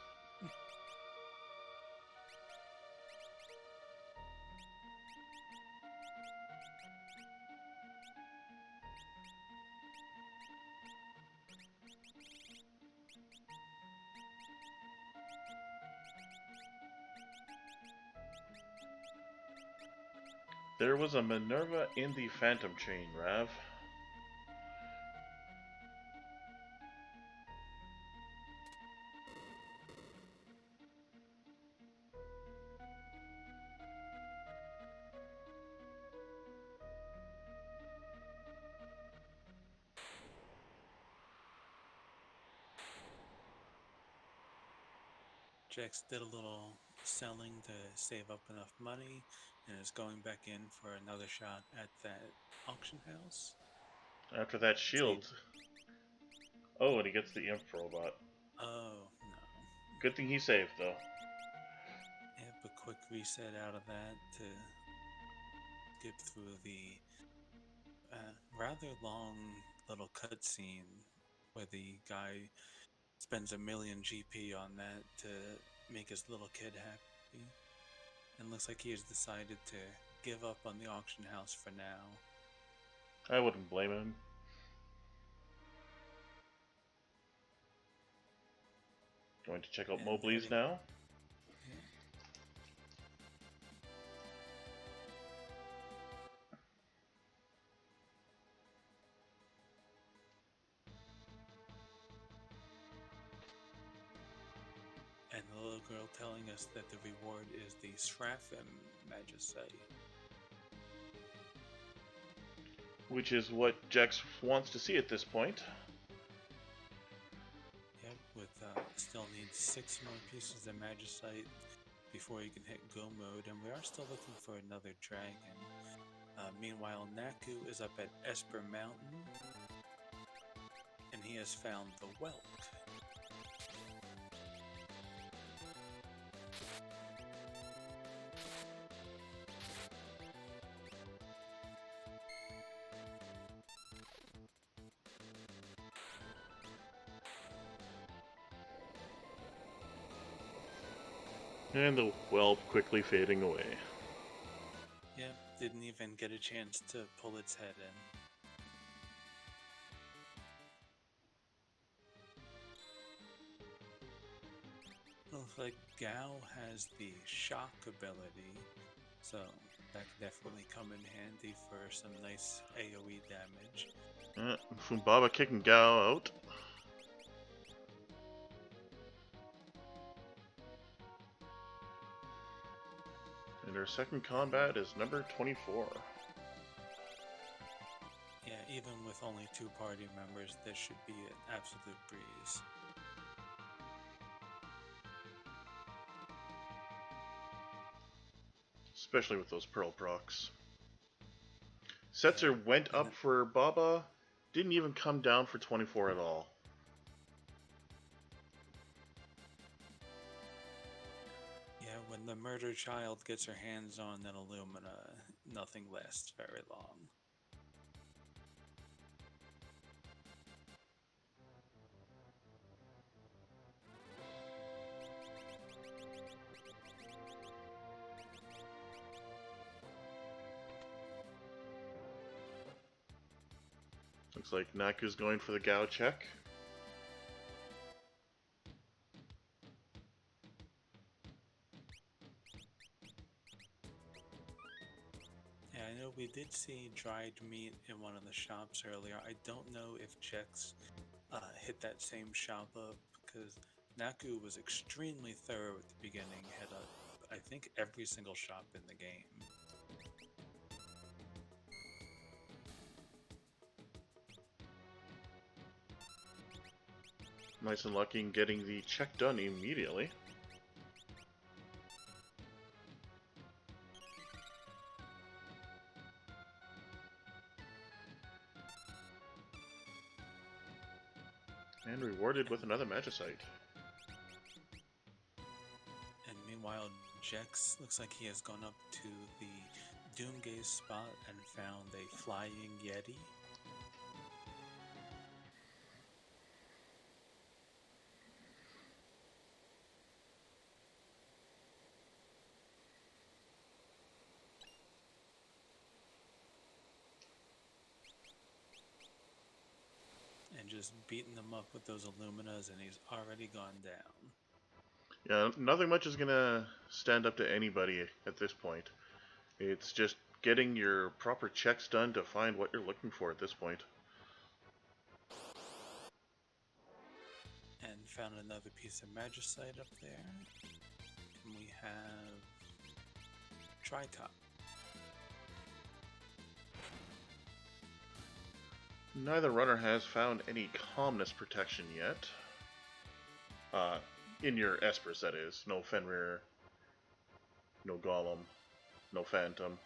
S1: There was a Minerva in the Phantom chain, Rav.
S2: Jax did a little selling to save up enough money and is going back in for another shot at that auction house.
S1: After that
S2: See,
S1: shield. Oh, and he gets the Imp Robot.
S2: oh no.
S1: Good thing he saved, though.
S2: Yep, a quick reset out of that to skip through the rather long little cutscene where the guy spends a million GP on that to make his little kid happy. And looks like he has decided to give up on the auction house for now.
S1: I wouldn't blame him. Going to check out
S2: And
S1: Mobley's
S2: heading.
S1: now.
S2: Yeah. And the little girl telling us that the reward is the Sraphim Magicite.
S1: Which is what Jex wants to see at this point.
S2: Yep, with still needs 6 more pieces of Magicite before you can hit go mode, and we are still looking for another dragon. Meanwhile, Naku is up at Esper Mountain, and he has found the Whelk.
S1: And the whelp quickly fading away.
S2: Yep, didn't even get a chance to pull its head in. Looks like Gao has the shock ability, so that could definitely come in handy for some nice AoE damage.
S1: Fumbaba kicking Gao out. And our second combat is number 24.
S2: Yeah, even with only 2 party members, this should be an absolute breeze.
S1: especially with those pearl procs.
S2: Yeah,
S1: Setzer went
S2: and
S1: up
S2: then,
S1: for Baba, didn't even come down for 24 at all.
S2: yeah, when the murder child gets her hands on that Illumina, nothing lasts very long.
S1: Looks like Naku's going for the Gao check.
S2: Yeah, I know we did see dried meat in one of the shops earlier. I don't know if Jex hit that same shop up because Naku was extremely thorough at the beginning. Hit up, I think, every single shop in the game.
S1: Nice and lucky in getting the check done immediately. And rewarded with another Magicite.
S2: And meanwhile, Jex looks like he has gone up to the Doomgaze spot and found a flying Yeti. And just beating them up with those Illuminas, and he's already gone down.
S1: Yeah, nothing much is gonna stand up to anybody at this point. It's just getting your proper checks done to find what you're looking for at this point.
S2: And found another piece of Magicite up there. And we have Tricop.
S1: Neither runner has found any calmness protection yet. In your Espers, that is. No Fenrir, no Golem, no Phantom.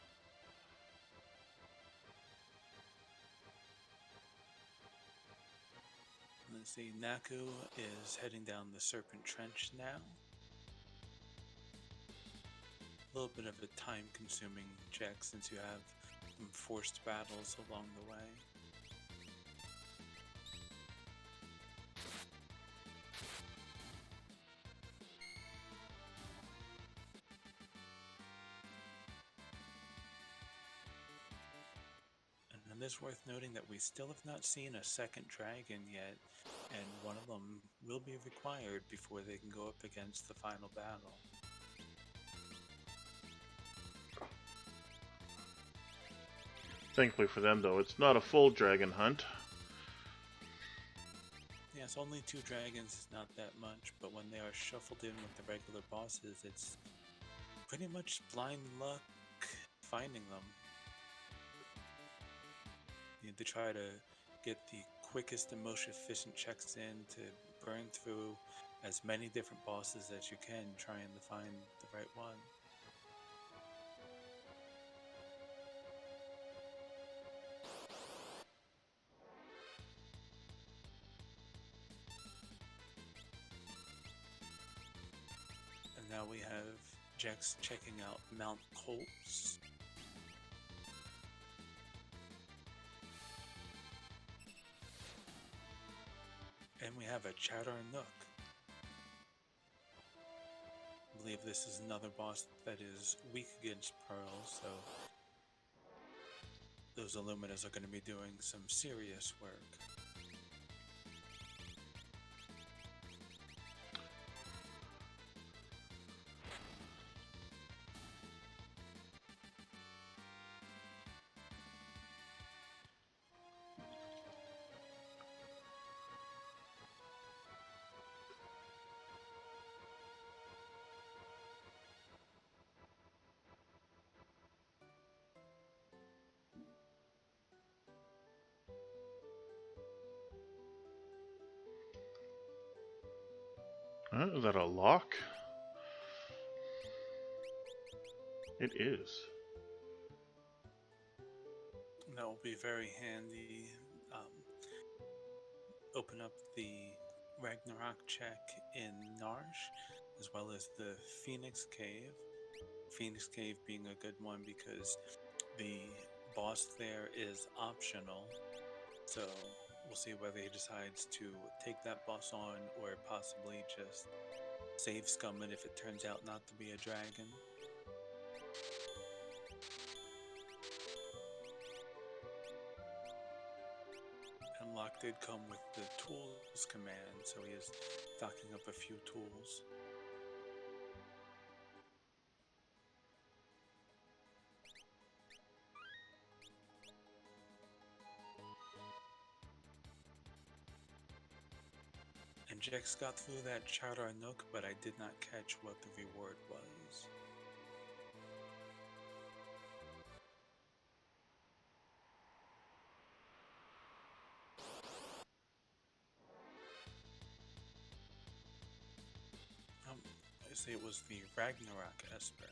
S2: Let's see, Naku is heading down the Serpent Trench now. A little bit of a time-consuming check since you have some forced battles along the way. And it is worth noting that we still have not seen a second dragon yet, and one of them will be required before they can go up against the final battle.
S1: Thankfully for them, though, it's not a full dragon hunt.
S2: Yes, only 2 dragons is not that much, but when they are shuffled in with the regular bosses, it's pretty much blind luck finding them. You need to try to get the quickest and most efficient checks in to burn through as many different bosses as you can, trying to find the right one. And now we have Jax checking out Mount Colts. And we have a Chadar Nook. I believe this is another boss that is weak against Pearl, so those Illuminas are going to be doing some serious work.
S1: Is that a lock? It is.
S2: That will be very handy. Um, open up the Ragnarok check in Narsh, as well as the Phoenix Cave. Phoenix Cave being a good one because the boss there is optional. So we'll see whether he decides to take that boss on or possibly just save scum it if it turns out not to be a dragon. Unlock did come with the tools command, so he is stocking up a few tools. And Jex got through that Chowder Nook, but I did not catch what the reward was. I say it was the Ragnarok Esper.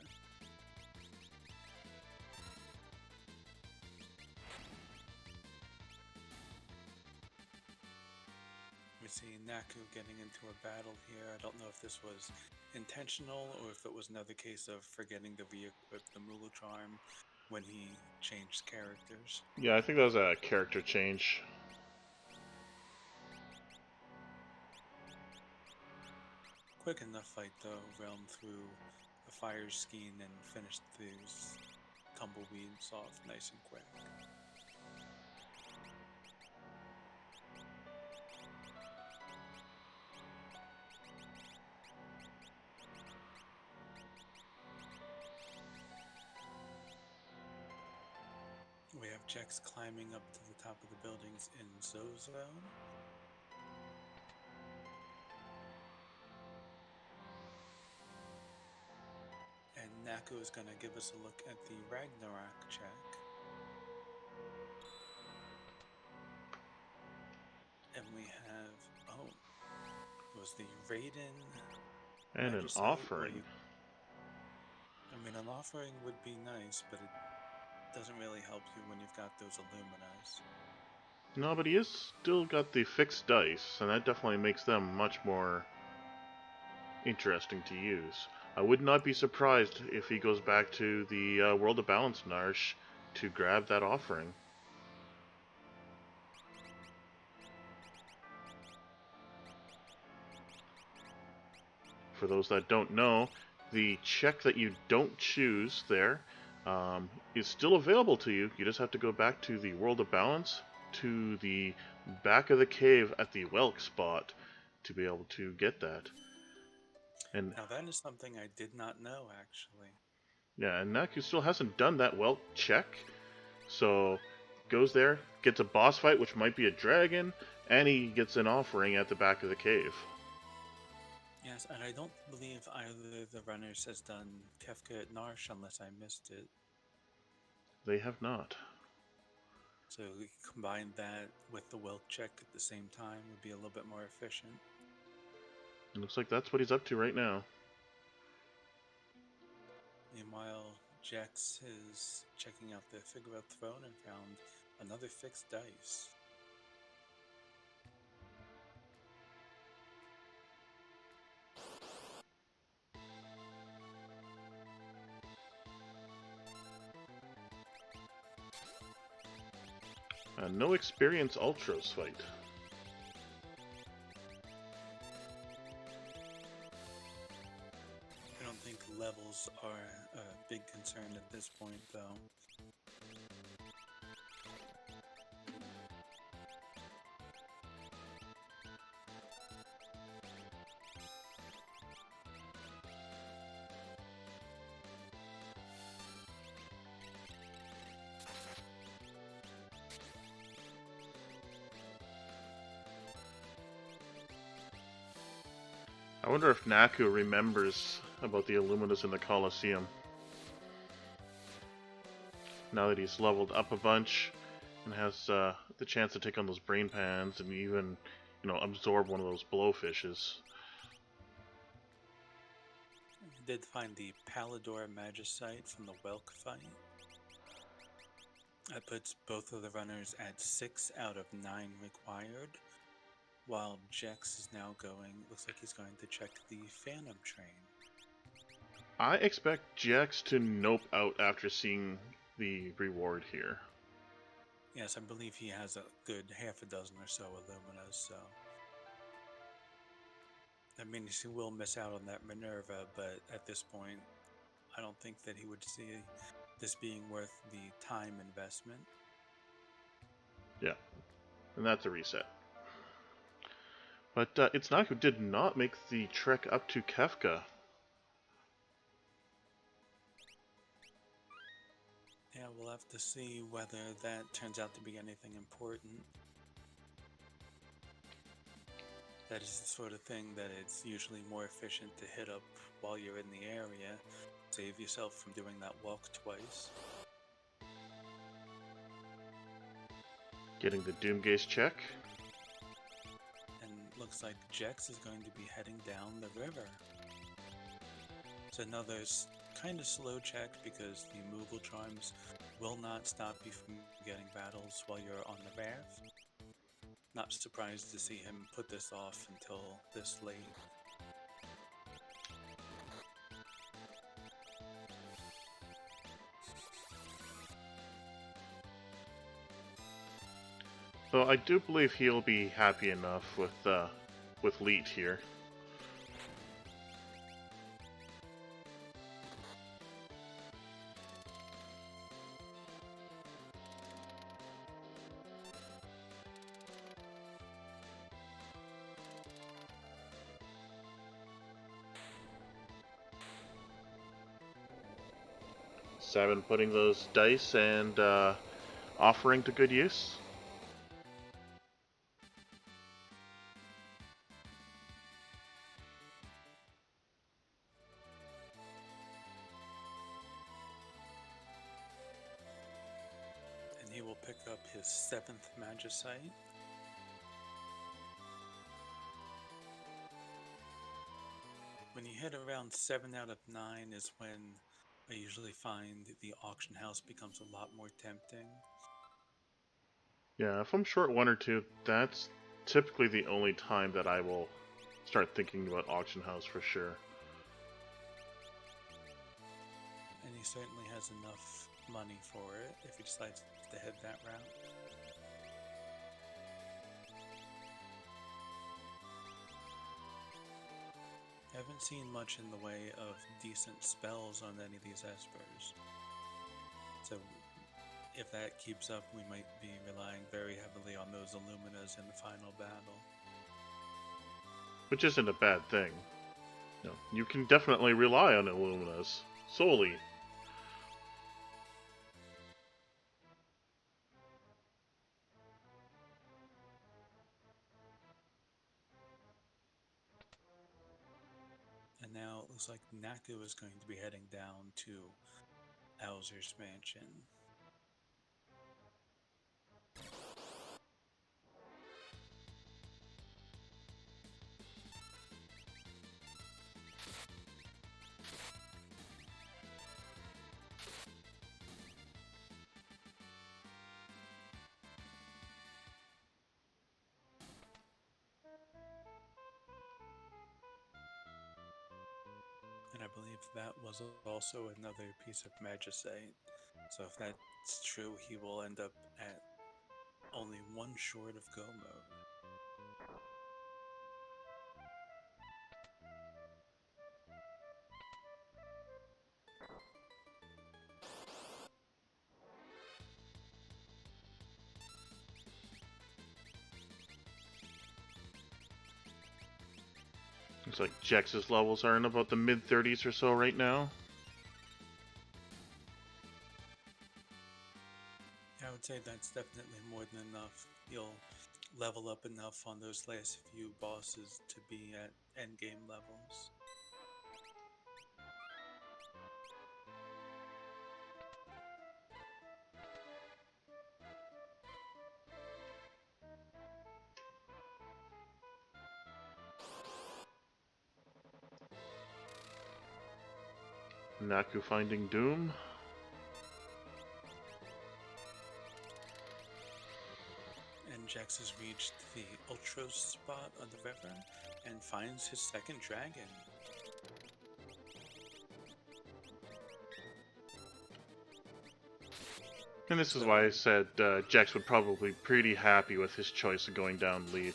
S2: We see Naku getting into a battle here. I don't know if this was intentional or if it was another case of forgetting to re-equip the Mulu Charm when he changed characters.
S1: Yeah, I think that was a character change.
S2: Quick enough fight though, realm through the fire skein and finished these tumbleweeds off nice and quick. We have Jex climbing up to the top of the buildings in Zozo. And Naku is going to give us a look at the Ragnarok check. And we have, oh, it was the Raiden
S1: And an
S2: Magicite,
S1: offering.
S2: I mean, an offering would be nice, but it doesn't really help you when you've got those Illuminas.
S1: No, but he has still got the fixed dice, and that definitely makes them much more interesting to use. I would not be surprised if he goes back to the World of Balance Narsh to grab that offering. For those that don't know, the check that you don't choose there is still available to you. You just have to go back to the World of Balance, to the back of the cave at the Welk spot to be able to get that. And
S2: Now, that is something I did not know, actually.
S1: yeah, and Naku still hasn't done that Welk check, so goes there, gets a boss fight, which might be a dragon, and he gets an offering at the back of the cave.
S2: Yes, and I don't believe either of the runners has done Kefka at Narsh unless I missed it.
S1: They have not.
S2: So we combine that with the Welk check at the same time would be a little bit more efficient.
S1: It looks like that's what he's up to right now.
S2: Meanwhile, Jax is checking out the Figueroa throne and found another fixed dice.
S1: No experience Ultros fight.
S2: I don't think levels are a big concern at this point, though.
S1: I wonder if Naku remembers about the Illuminus in the Coliseum. Now that he's leveled up a bunch and has the chance to take on those brain pans and even,
S2: And
S1: absorb one of those blowfishes.
S2: did find the Pallador Magicite from the Welk fight. That puts both of the runners at 6 out of 9 required, while Jex is now going, looks like he's going to check the Phantom Train.
S1: I expect Jax to nope out after seeing the reward here.
S2: Yes, I believe he has a good half a dozen or so Illuminas, so that means he will miss out on that Minerva, but at this point, I don't think that he would see this being worth the time investment.
S1: Yeah, and that's a reset. But Itsunaki did not make the trek up to Kefka.
S2: Yeah, we'll have to see whether that turns out to be anything important. That is the sort of thing that it's usually more efficient to hit up while you're in the area. Save yourself from doing that walk twice.
S1: Getting the Doomgaze check.
S2: And looks like Jex is going to be heading down the river. It's another kind of slow check because the Moogle Charms will not stop you from getting battles while you're on the raft. Not surprised to see him put this off until this late.
S1: Though I do believe he'll be happy enough with Leet here. Seven putting those dice and offering to good use.
S2: And he will pick up his 7th Magicite. When you hit around 7 out of 9 is when I usually find the auction house becomes a lot more tempting.
S1: Yeah, if I'm short one or two, that's typically the only time that I will start thinking about auction house for sure.
S2: And he certainly has enough money for it if he decides to head that route. I haven't seen much in the way of decent spells on any of these espers. So if that keeps up, we might be relying very heavily on those Illuminas in the final battle.
S1: Which isn't a bad thing. No, you can definitely rely on Illuminas solely.
S2: And now it looks like Naku is going to be heading down to Owzer's mansion. And I believe that was also another piece of Magicite. So if that's true, he will end up at only one short of go mode.
S1: Looks like Jax's levels are in about the mid-30s or so right now.
S2: I would say that's definitely more than enough. You'll level up enough on those last few bosses to be at endgame levels.
S1: Naku finding Doom.
S2: And Jax has reached the Ultros spot of the river and finds his second dragon.
S1: And this is why I said Jax would probably be pretty happy with his choice of going down Leet.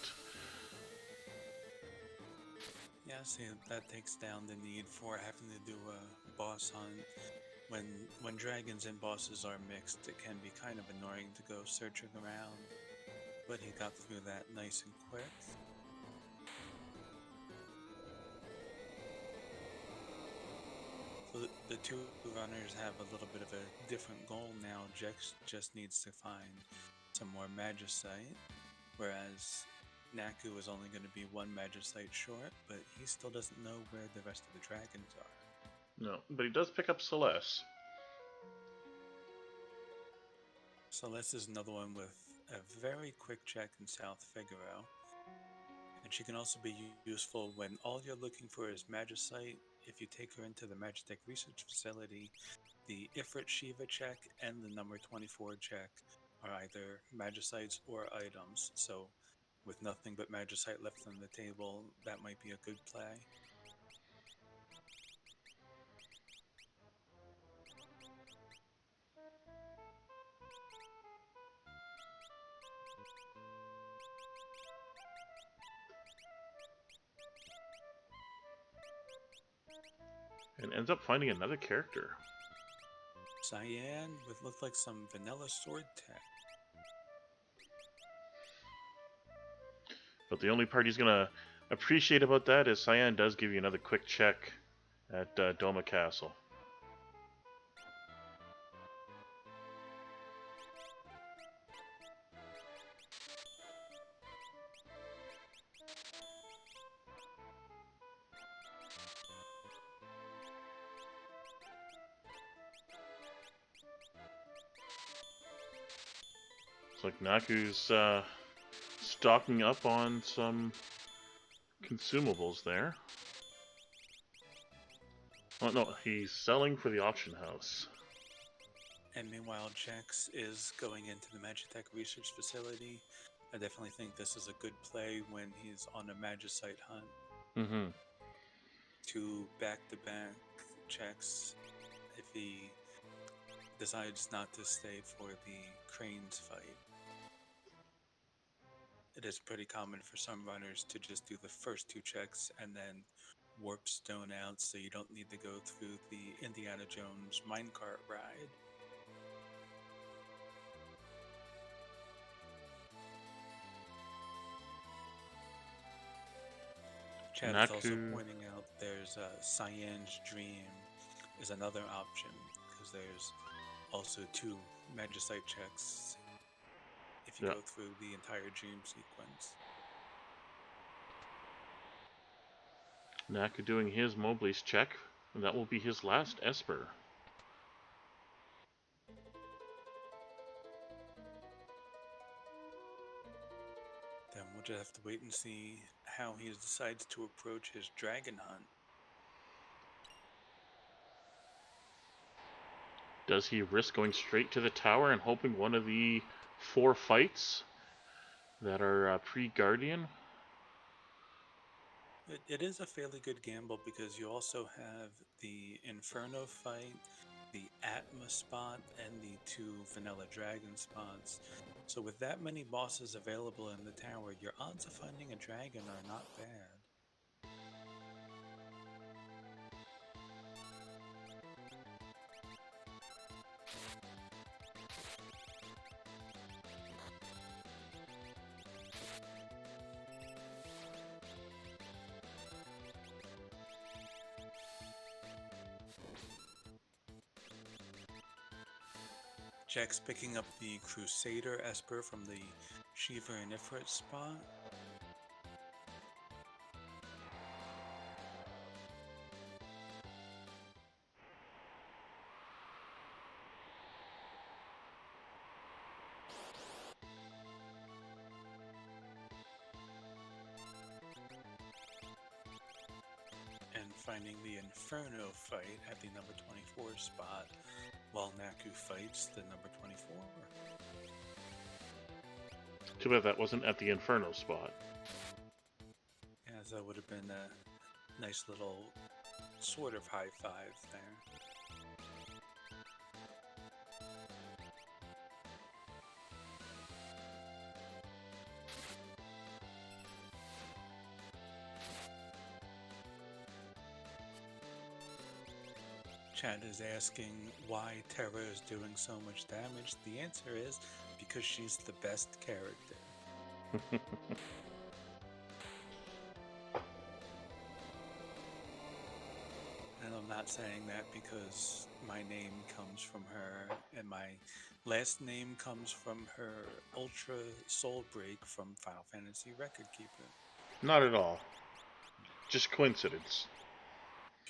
S2: Yeah, see, that takes down the need for having to do a boss hunt. When dragons and bosses are mixed, it can be kind of annoying to go searching around. But he got through that nice and quick. So the two runners have a little bit of a different goal now. Jex just needs to find some more Magicite, whereas Naku is only going to be one Magicite short, but he still doesn't know where the rest of the dragons are.
S1: No, but he does pick up Celeste.
S2: Celeste is another one with a very quick check in South Figaro. And she can also be useful when all you're looking for is Magicite. If you take her into the Magitech Research Facility, the Ifrit Shiva check and the number 24 check are either Magicites or items. So with nothing but Magicite left on the table, that might be a good play.
S1: And ends up finding another character.
S2: Cyan with looked like some vanilla sword tech.
S1: But the only part he's gonna appreciate about that is Cyan does give you another quick check at Doma Castle. It's like Naku's stocking up on some consumables there. Oh no, he's selling for the auction house.
S2: And meanwhile, Jax is going into the Magitech Research Facility. I definitely think this is a good play when he's on a Magicite hunt.
S1: Mm-hmm.
S2: Two back-to-back checks if he decides not to stay for the Cranes fight. It is pretty common for some runners to just do the first two checks and then warp stone out so you don't need to go through the Indiana Jones minecart ride. Chad is also
S1: Naku.
S2: pointing out there's Cyan's Dream is another option because there's also two Magicite checks if you
S1: Yeah.
S2: go through the entire dream sequence.
S1: Naku doing his Mobley's check, and that will be his last Esper.
S2: Then we'll just have to wait and see how he decides to approach his dragon hunt.
S1: Does he risk going straight to the tower and hoping one of the 4 fights that are pre-Guardian?
S2: It is a fairly good gamble because you also have the Inferno fight, the Atma spot, and the 2 Vanilla Dragon spots. So with that many bosses available in the tower, your odds of finding a dragon are not bad. Jack's picking up the Crusader Esper from the Shiva and Ifrit spot. And finding the Inferno fight at the number 24 spot, while Naku fights the number 24.
S1: Too bad that wasn't at the Inferno spot.
S2: Yeah, that would have been a nice little sort of high five there. Chad is asking why Terra is doing so much damage. The answer is because she's the best character. And I'm not saying that because my name comes from her and my last name comes from her Ultra Soul Break from Final Fantasy Record Keeper.
S1: Not at all. Just coincidence.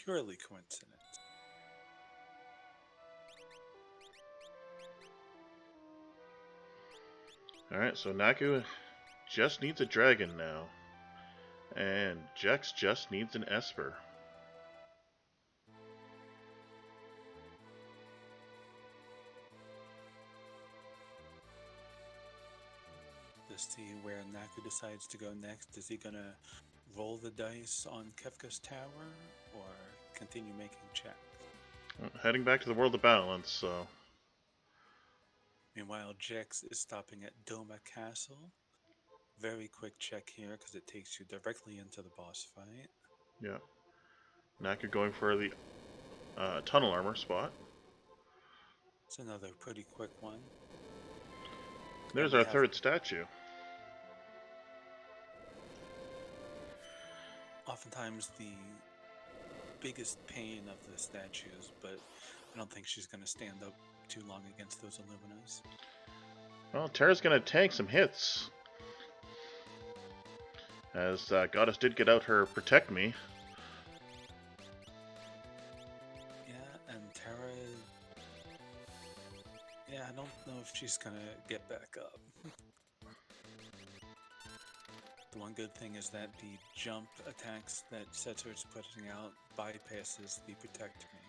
S2: Purely coincidence.
S1: Alright, so Naku just needs a dragon now. And Jex just needs an Esper.
S2: Let's see where Naku decides to go next. Is he gonna roll the dice on Kefka's tower or continue making checks?
S1: Well, heading back to the World of Balance, so...
S2: Meanwhile, Jex is stopping at Doma Castle. Very quick check here because it takes you directly into the boss fight.
S1: Yeah. Naku going for the tunnel armor spot.
S2: It's another pretty quick one.
S1: There's our third statue.
S2: Oftentimes the biggest pain of the statues, but I don't think she's going to stand up too long against those Illuminas.
S1: Well, Terra's going to tank some hits. As Goddess did get out her Protect Me.
S2: Yeah, and Terra... Yeah, I don't know if she's going to get back up. The one good thing is that the jump attacks that Setzer's putting out bypasses the Protect Me.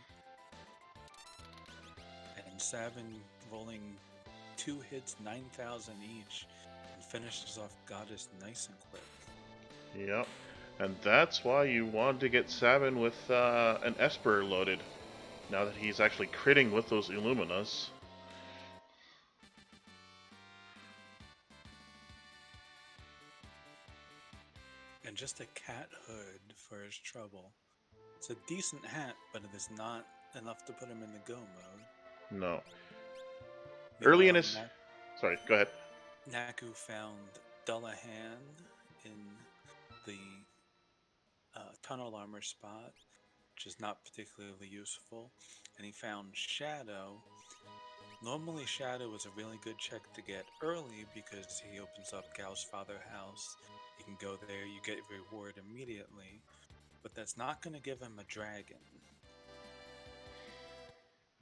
S2: And Sabin rolling 2 hits, 9,000 each, and finishes off Goddess nice and quick.
S1: Yep. And that's why you wanted to get Sabin with an Esper loaded. Now that he's actually critting with those Illuminas.
S2: And just a cat hood for his trouble. It's a decent hat, but it is not enough to put him in the go mode.
S1: No. Early in his... Sorry, go ahead.
S2: Naku found Dullahan in the tunnel armor spot, which is not particularly useful. And he found Shadow. Normally Shadow is a really good check to get early because he opens up Gao's Father House. You can go there, you get reward immediately. But that's not going to give him a dragon.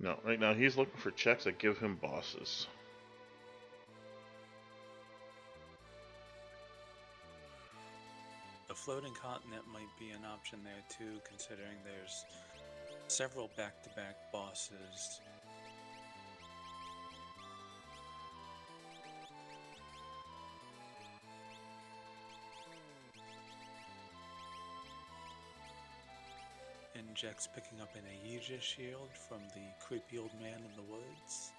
S1: No, right now he's looking for checks that give him bosses.
S2: The floating continent might be an option there too, considering there's several back-to-back bosses. And Jack's picking up an Aegis shield from the creepy old man in the woods.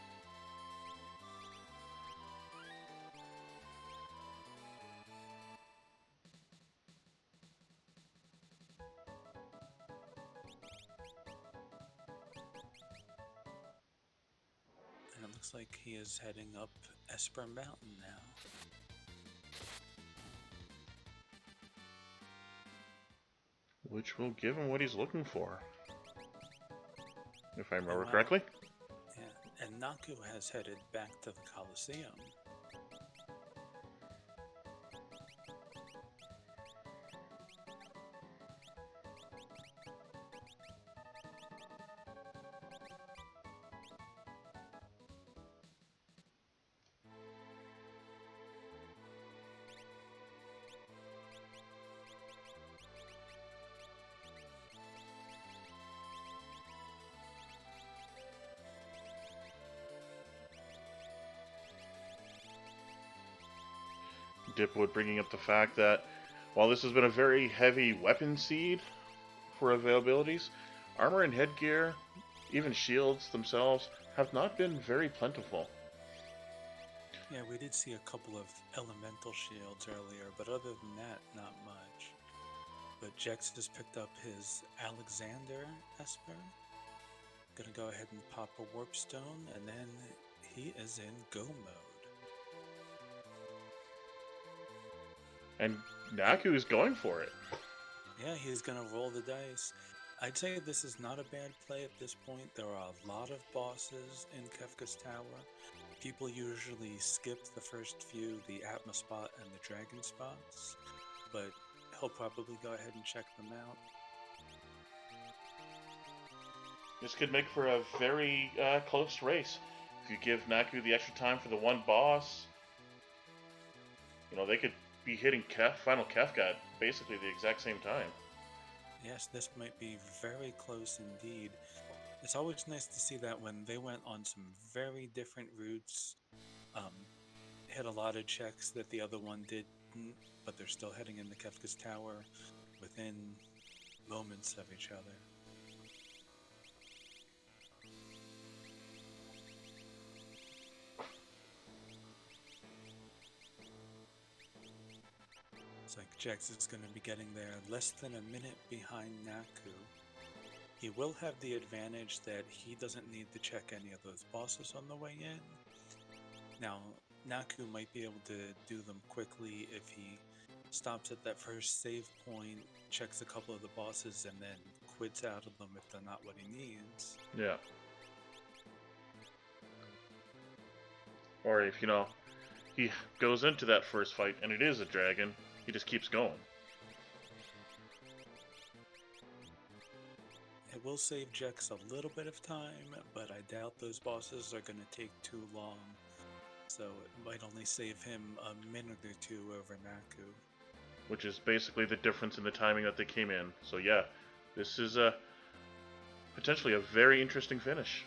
S2: And it looks like he is heading up Esper Mountain now.
S1: Which will give him what he's looking for. If I remember correctly.
S2: Yeah, and Naku has headed back to the Coliseum.
S1: Dipwood bringing up the fact that while this has been a very heavy weapon seed for availabilities, armor and headgear, even shields themselves, have not been very plentiful.
S2: Yeah, we did see a couple of elemental shields earlier, but other than that, not much. But Jex has picked up his Alexander Esper. Gonna go ahead and pop a warp stone, and then he is in go mode.
S1: And Naku is going for it.
S2: Yeah, he's gonna roll the dice. I'd say this is not a bad play at this point. There are a lot of bosses in Kefka's Tower. People usually skip the first few, the Atma spot and the Dragon spots, but he'll probably go ahead and check them out.
S1: This could make for a very close race. If you give Naku the extra time for the one boss, they could be hitting Final Kefka at basically the exact same time.
S2: Yes, this might be very close indeed. It's always nice to see that when they went on some very different routes, hit a lot of checks that the other one didn't, but they're still heading into Kefka's Tower within moments of each other. It's like Jax is going to be getting there less than a minute behind Naku. He will have the advantage that he doesn't need to check any of those bosses on the way in. Now, Naku might be able to do them quickly if he stops at that first save point, checks a couple of the bosses, and then quits out of them if they're not what he needs.
S1: Yeah. Or if, he goes into that first fight and it is a dragon, he just keeps going.
S2: It will save Jex a little bit of time, but I doubt those bosses are going to take too long. So it might only save him a minute or two over Naku.
S1: Which is basically the difference in the timing that they came in. So yeah, this is potentially a very interesting finish.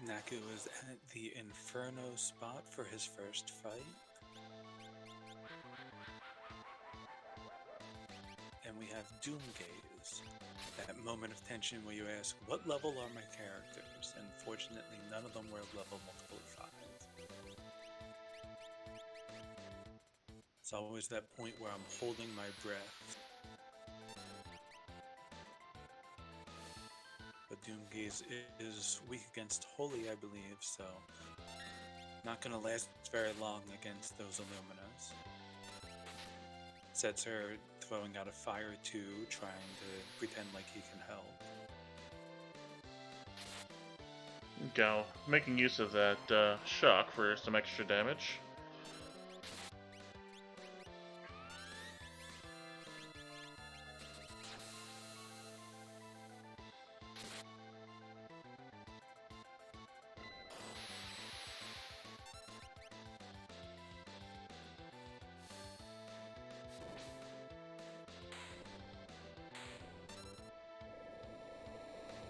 S2: Naku is at the Inferno spot for his first fight. And we have Doomgaze, that moment of tension where you ask, what level are my characters? And fortunately, none of them were level multiple of 5. It's always that point where I'm holding my breath. But Doomgaze is weak against Holy, I believe, so not going to last very long against those Illuminas. Sets her throwing out a fire too, trying to pretend like he can help.
S1: Gao making use of that shock for some extra damage.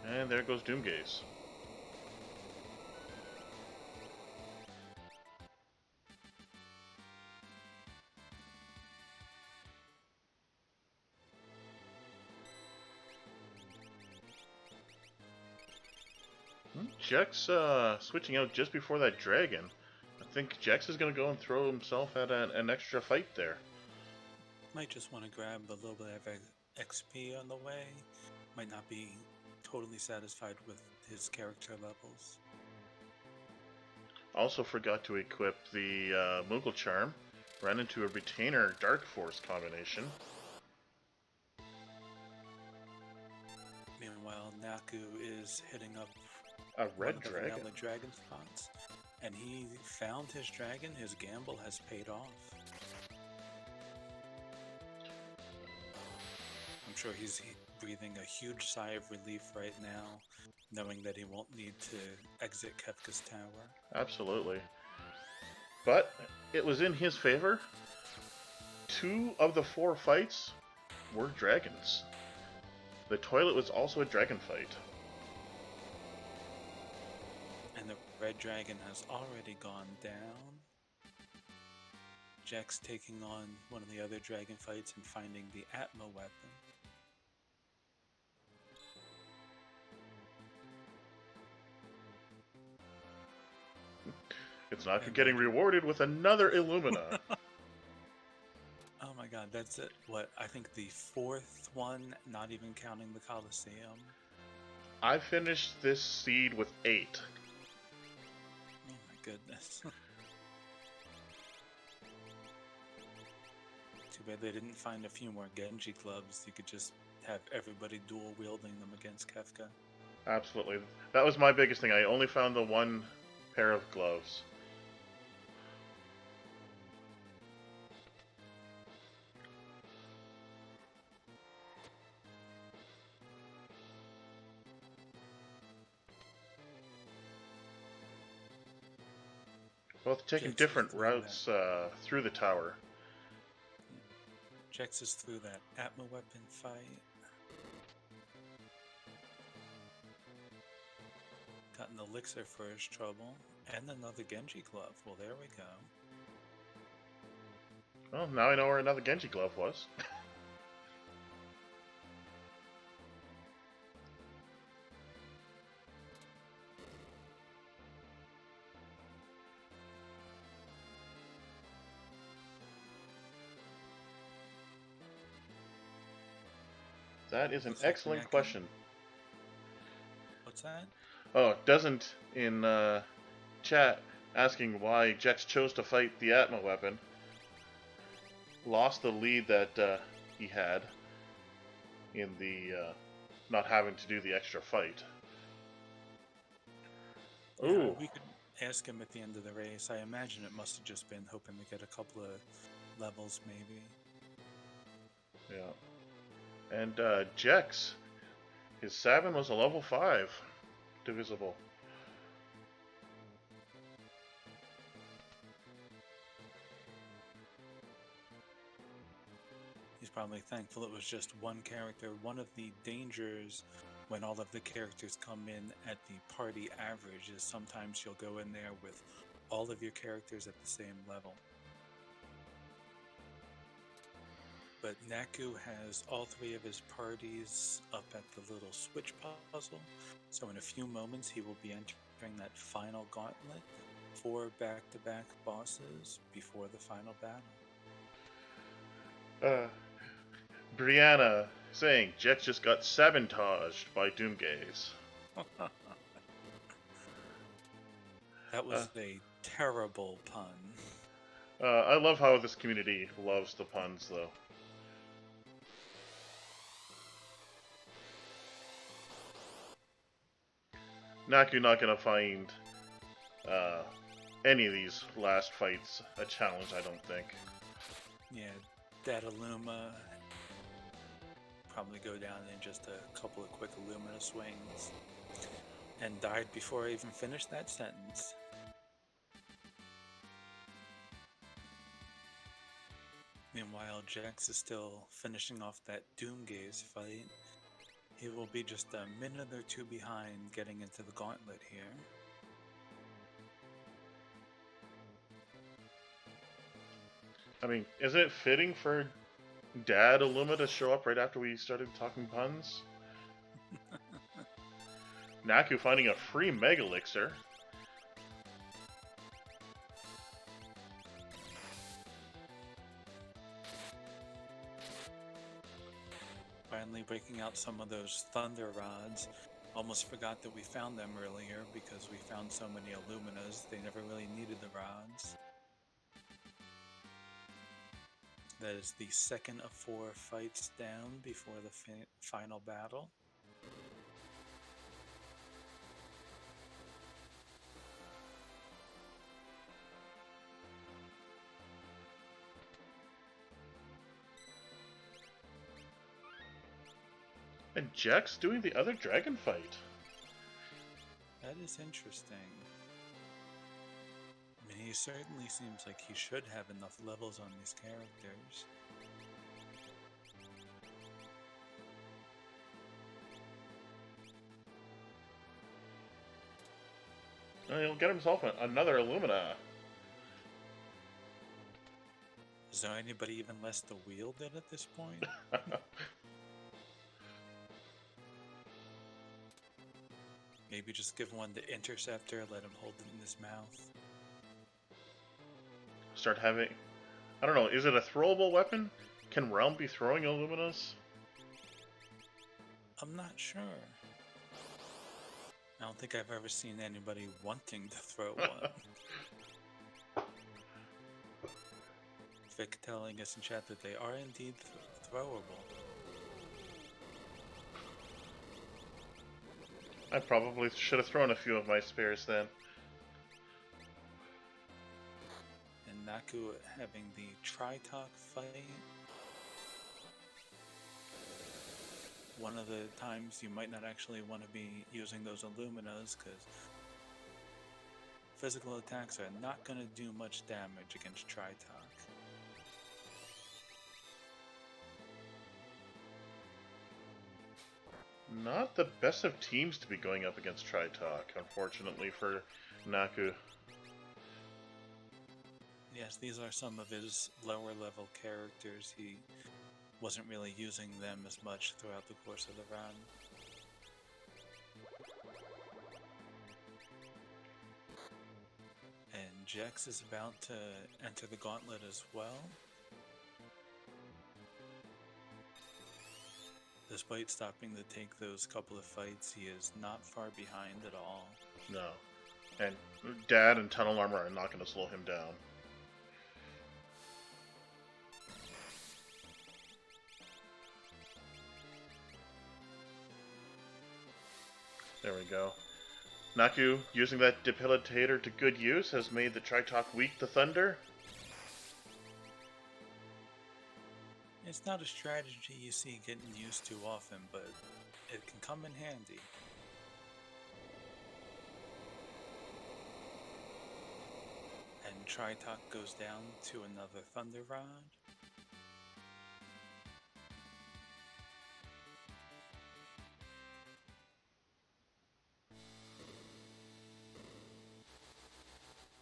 S1: And there goes Doomgaze. Jex switching out just before that dragon. I think Jex is going to go and throw himself at an extra fight there.
S2: Might just want to grab a little bit of XP on the way. Might not be totally satisfied with his character levels.
S1: Also forgot to equip the Moogle Charm. Ran into a Retainer Dark Force combination.
S2: Meanwhile, Naku is hitting up
S1: A red
S2: one of the
S1: dragon.
S2: vanilla dragon spots, and he found his dragon. His gamble has paid off. I'm sure he's breathing a huge sigh of relief right now, knowing that he won't need to exit Kefka's Tower.
S1: Absolutely. but it was in his favor. 2 of the 4 fights were dragons. The toilet was also a dragon fight.
S2: And the red dragon has already gone down. Jack's taking on one of the other dragon fights and finding the Atma weapon.
S1: It's not getting rewarded with another Illumina.
S2: Oh my god, that's it. What, I think the 4th one, not even counting the Coliseum.
S1: I finished this seed with 8.
S2: Oh my goodness. Too bad they didn't find a few more Genji clubs. You could just have everybody dual wielding them against Kefka.
S1: Absolutely. That was my biggest thing. I only found the 1 pair of gloves. Both taking different routes through the tower.
S2: Jax is through that Atma weapon fight. Got an elixir for his trouble. And another Genji glove. Well, there we go.
S1: Well, now I know where another Genji glove was. That is an excellent question.
S2: What's that?
S1: Oh, it doesn't in chat asking why Jex chose to fight the Atma weapon. Lost the lead that he had in the not having to do the extra fight.
S2: Yeah,
S1: Ooh.
S2: we could ask him at the end of the race. I imagine it must have just been hoping to get a couple of levels, maybe.
S1: Yeah. And Jex, his Savin was a level 5 divisible.
S2: He's probably thankful it was just one character. One of the dangers when all of the characters come in at the party average is sometimes you'll go in there with all of your characters at the same level. But Naku has all 3 of his parties up at the little switch puzzle, so in a few moments he will be entering that final gauntlet, 4 back-to-back bosses before the final battle.
S1: Brianna saying Jex just got sabotaged by Doomgaze.
S2: That was a terrible pun.
S1: I love how this community loves the puns, though. Naku not gonna find any of these last fights a challenge, I don't think.
S2: Yeah, Dataluma probably go down in just a couple of quick Illumina swings. And died before I even finished that sentence. Meanwhile, Jax is still finishing off that Doomgaze fight. He will be just a minute or 2 behind getting into the gauntlet here.
S1: I mean, isn't it fitting for Dad Illuma to show up right after we started talking puns? Naku finding a free Mega Elixir.
S2: Finally breaking out some of those Thunder Rods. Almost forgot that we found them earlier because we found so many Illuminas, they never really needed the rods. That is the second of 4 fights down before the final battle.
S1: And Jax doing the other dragon fight.
S2: That is interesting. I mean, he certainly seems like he should have enough levels on these characters.
S1: He'll get himself another Illumina.
S2: Is there anybody even less to wield it at this point? Maybe just give one the Interceptor, let him hold it in his mouth.
S1: Start having... I don't know, is it a throwable weapon? Can Realm be throwing Illuminas?
S2: I'm not sure. I don't think I've ever seen anybody wanting to throw one. Vic telling us in chat that they are indeed throwable.
S1: I probably should have thrown a few of my spares then.
S2: And Naku having the Tri-Talk fight. One of the times you might not actually want to be using those Illuminas, because physical attacks are not going to do much damage against Tri-Talk.
S1: Not the best of teams to be going up against Tri-Talk, unfortunately for Naku.
S2: Yes, these are some of his lower level characters. He wasn't really using them as much throughout the course of the run. And Jex is about to enter the gauntlet as well. Despite stopping to take those couple of fights, he is not far behind at all.
S1: No. And Dad and Tunnel Armor are not going to slow him down. There we go. Naku, using that Debilitator to good use, has made the Tri-Talk weak to Thunder.
S2: It's not a strategy you see getting used too often, but it can come in handy. And Tri-Talk goes down to another Thunder Rod.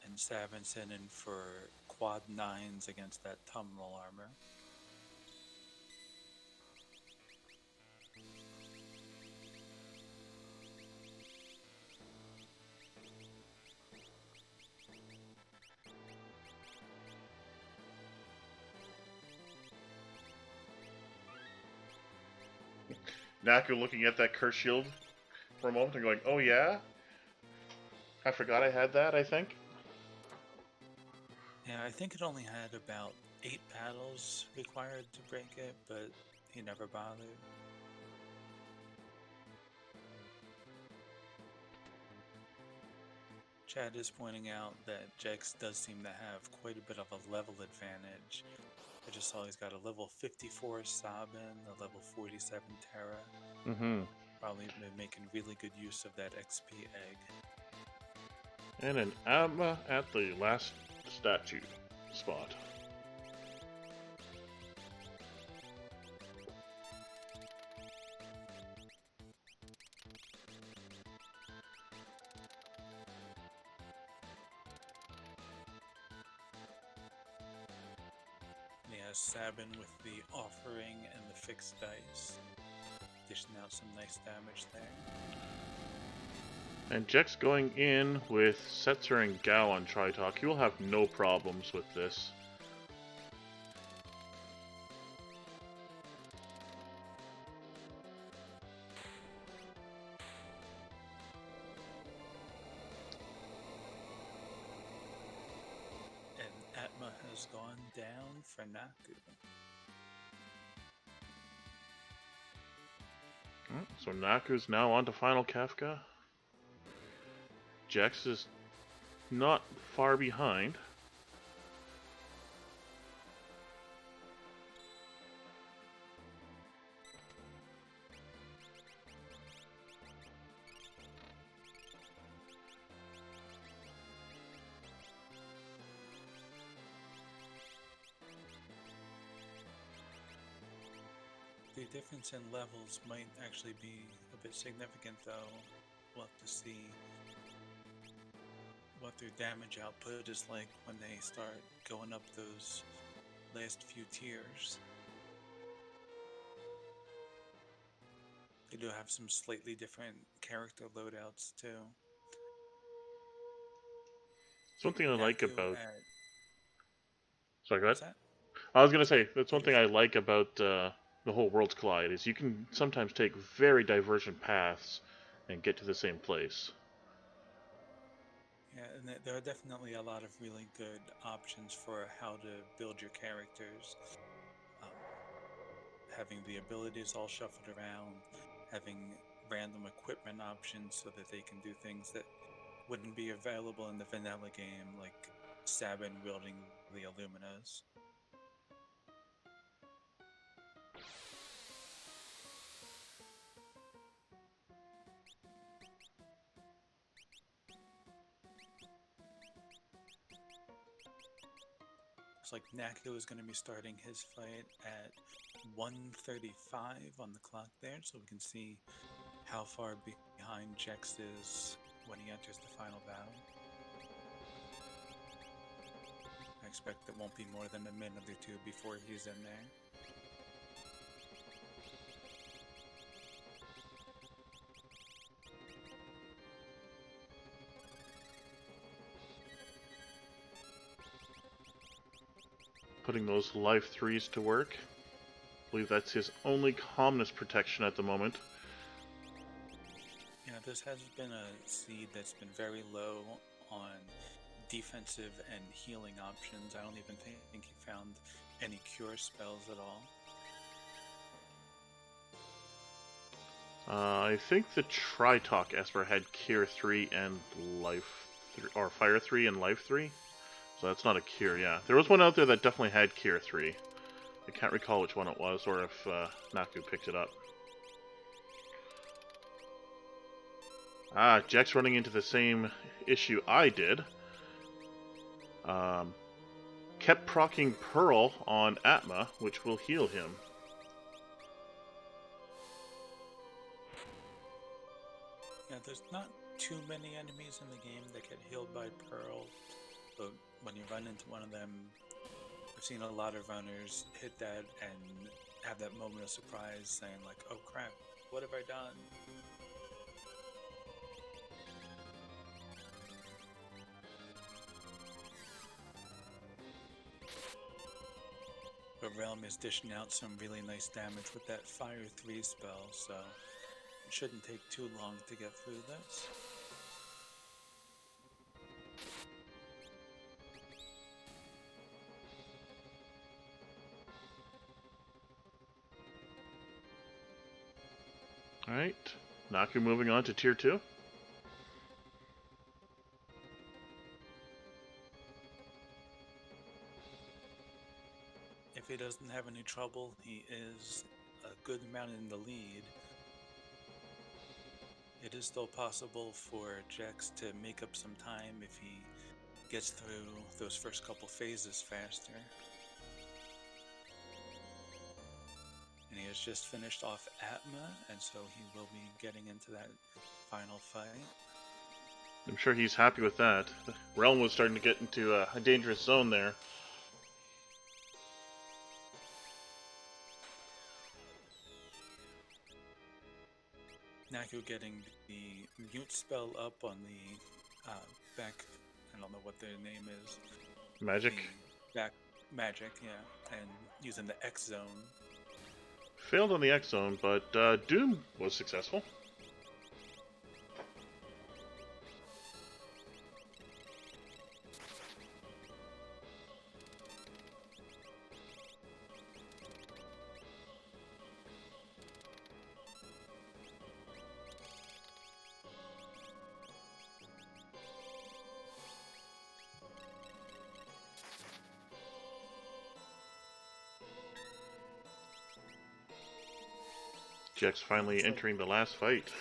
S2: And Savin's in for quad 9s against that Tumnal armor.
S1: Naku looking at that curse shield for a moment and going, oh yeah? I forgot I had that, I think.
S2: Yeah, I think it only had about 8 battles required to break it, but he never bothered. Chad is pointing out that Jex does seem to have quite a bit of a level advantage. I just saw he's got a level 54 Sabin, a level 47 Terra. Probably been making really good use of that XP egg.
S1: And an Atma at the last statue spot.
S2: Sabin with the offering and the fixed dice, dishing out some nice damage there.
S1: And Jex going in with Setzer and Gao on Tri-Talk. He will have no problems with this.
S2: Atma has gone down for Naku.
S1: So Naku's now on to Final Kafka. Jex is not far behind.
S2: the difference in levels might actually be a bit significant, though. We'll have to see what their damage output is like when they start going up those last few tiers. They do have some slightly different character loadouts too.
S1: It's one thing I like
S2: Naku
S1: about.
S2: at
S1: Sorry, go ahead.
S2: what's that?
S1: I was gonna say that's
S2: You
S1: one
S2: can
S1: thing I like about the whole Worlds Collide is you can sometimes take very divergent paths and get to the same place.
S2: Yeah, and there are definitely a lot of really good options for how to build your characters. Um, Having the abilities all shuffled around, having random equipment options so that they can do things that wouldn't be available in the vanilla game, like Sabin wielding the Illuminas. Looks like Naku is going to be starting his fight at 1:35 on the clock there, so we can see how far behind Jex is when he enters the final battle. I expect it won't be more than a minute or two before he's in there.
S1: Putting those life threes to work. I believe that's his only calmness protection at the moment.
S2: Yeah, this has been a seed that's been very low on defensive and healing options. I don't even think he found any cure spells at all.
S1: I think the Tritalk Esper had Cure 3 and Life 3, or Fire 3 and Life 3. So that's not a Cure, yeah. There was one out there that definitely had Cure 3. I can't recall which one it was, or if Naku picked it up. Ah, Jack's running into the same issue I did. Kept proccing Pearl on Atma, which will heal him.
S2: Yeah, there's not too many enemies in the game that get healed by Pearl, but when you run into one of them, I've seen a lot of runners hit that and have that moment of surprise saying like, oh crap, what have I done? But Realm is dishing out some really nice damage with that Fire 3 spell, so it shouldn't take too long to get through this.
S1: Alright, Naku moving on to Tier 2.
S2: If he doesn't have any trouble, he is a good amount in the lead. It is still possible for Jax to make up some time if he gets through those first couple phases faster. And he has just finished off Atma, and so he will be getting into that final fight.
S1: I'm sure he's happy with that. The Realm was starting to get into a dangerous zone there.
S2: Naku getting the mute spell up on the back, I don't know what their name is.
S1: Magic.
S2: The back magic, yeah, and using the X zone.
S1: Failed on the X zone, but Doom was successful. Jack's finally entering the last fight.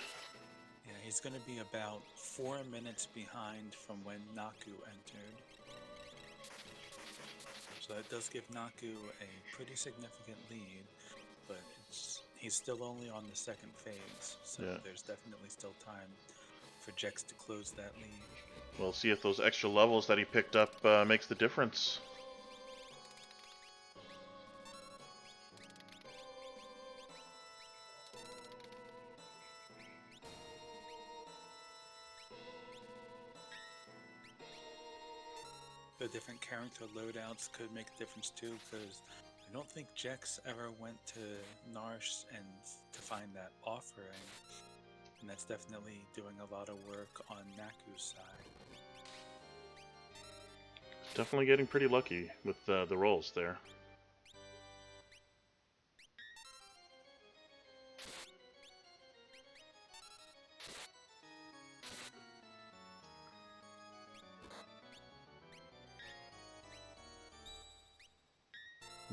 S2: Yeah, he's going to be about 4 minutes behind from when Naku entered. So that does give Naku a pretty significant lead, but He's still only on the second phase, so
S1: Yeah.
S2: there's definitely still time for Jex to close that lead.
S1: We'll see if those extra levels that he picked up makes the difference.
S2: The different character loadouts could make a difference too, because I don't think Jex ever went to Narsh and to find that offering, and that's definitely doing a lot of work on Naku's side.
S1: Definitely getting pretty lucky with the rolls there.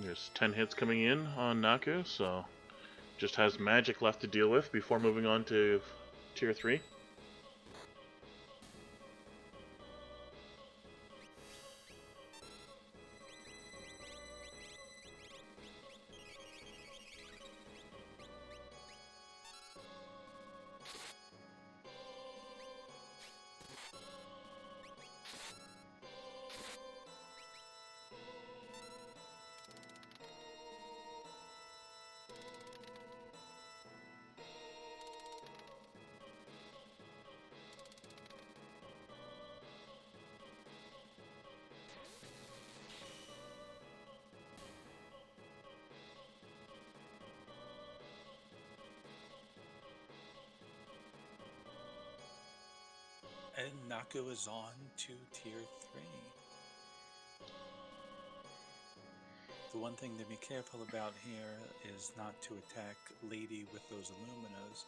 S1: There's 10 hits coming in on Naku, so just has magic left to deal with before moving on to Tier 3.
S2: And Naku is on to Tier 3. The one thing to be careful about here is not to attack Lady with those Illuminas,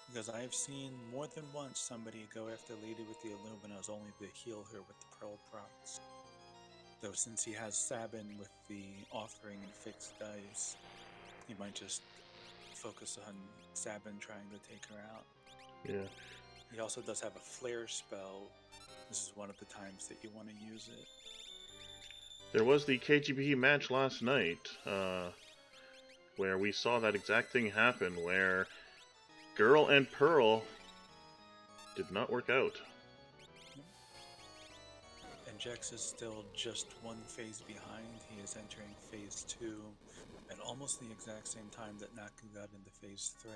S2: because I've seen more than once somebody go after Lady with the Illuminas only to heal her with the Pearl Procs. Though since he has Sabin with the offering and fixed dice, he might just focus on Sabin trying to take her out.
S1: Yeah.
S2: He also does have a flare spell. This is one of the times that you want to use it.
S1: There was the KGB match last night, where we saw that exact thing happen, where Girl and Pearl did not work out.
S2: And Jex is still just one phase behind. He is entering phase 2 at almost the exact same time that Naku got into phase 3.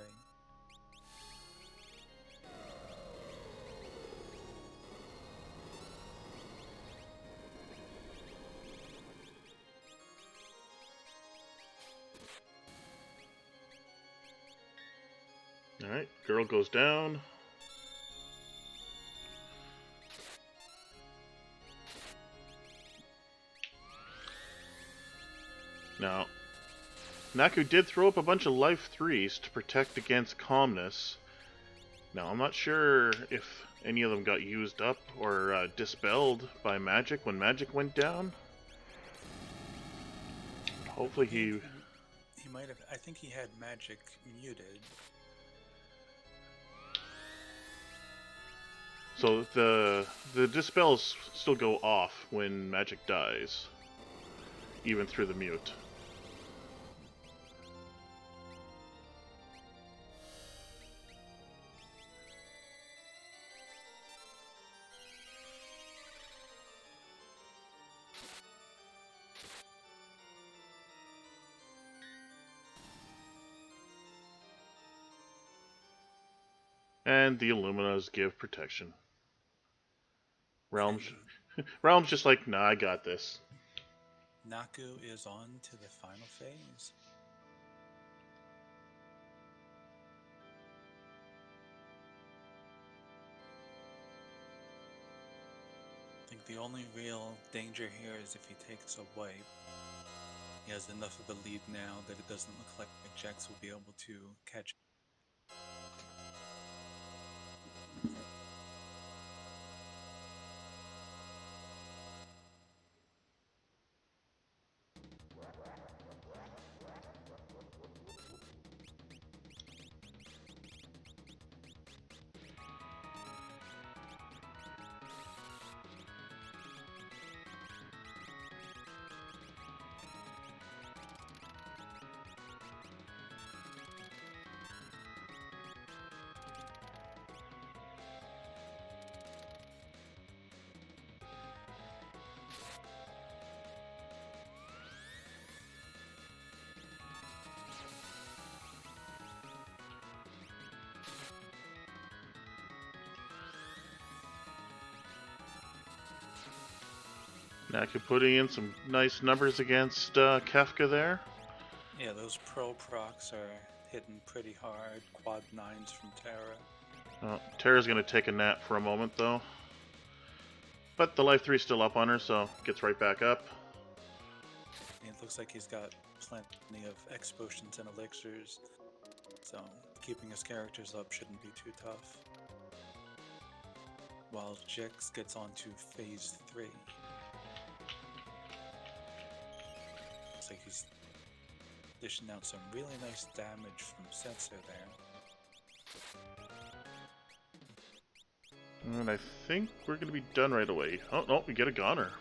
S1: Alright, Girl goes down. Now, Naku did throw up a bunch of life 3s to protect against calmness. Now, I'm not sure if any of them got used up or dispelled by magic when magic went down. Hopefully he
S2: might have. I think he had magic muted.
S1: So the dispels still go off when magic dies, even through the mute. And the Illuminas give protection. Realm's just like, nah, I got this.
S2: Naku is on to the final phase. I think the only real danger here is if he takes a wipe. He has enough of a lead now that it doesn't look like Jax will be able to catch.
S1: Naku putting in some nice numbers against Kefka there.
S2: Yeah, those Pearl procs are hitting pretty hard. Quad 9s from Terra.
S1: Terra's going to take a nap for a moment, though. But the Life 3's still up on her, so gets right back up.
S2: It looks like he's got plenty of X potions and elixirs, so keeping his characters up shouldn't be too tough. While Jix gets on to phase 3. Looks like he's dishing out some really nice damage from Setzer there.
S1: And I think we're going to be done right away. Oh, no, we get a goner.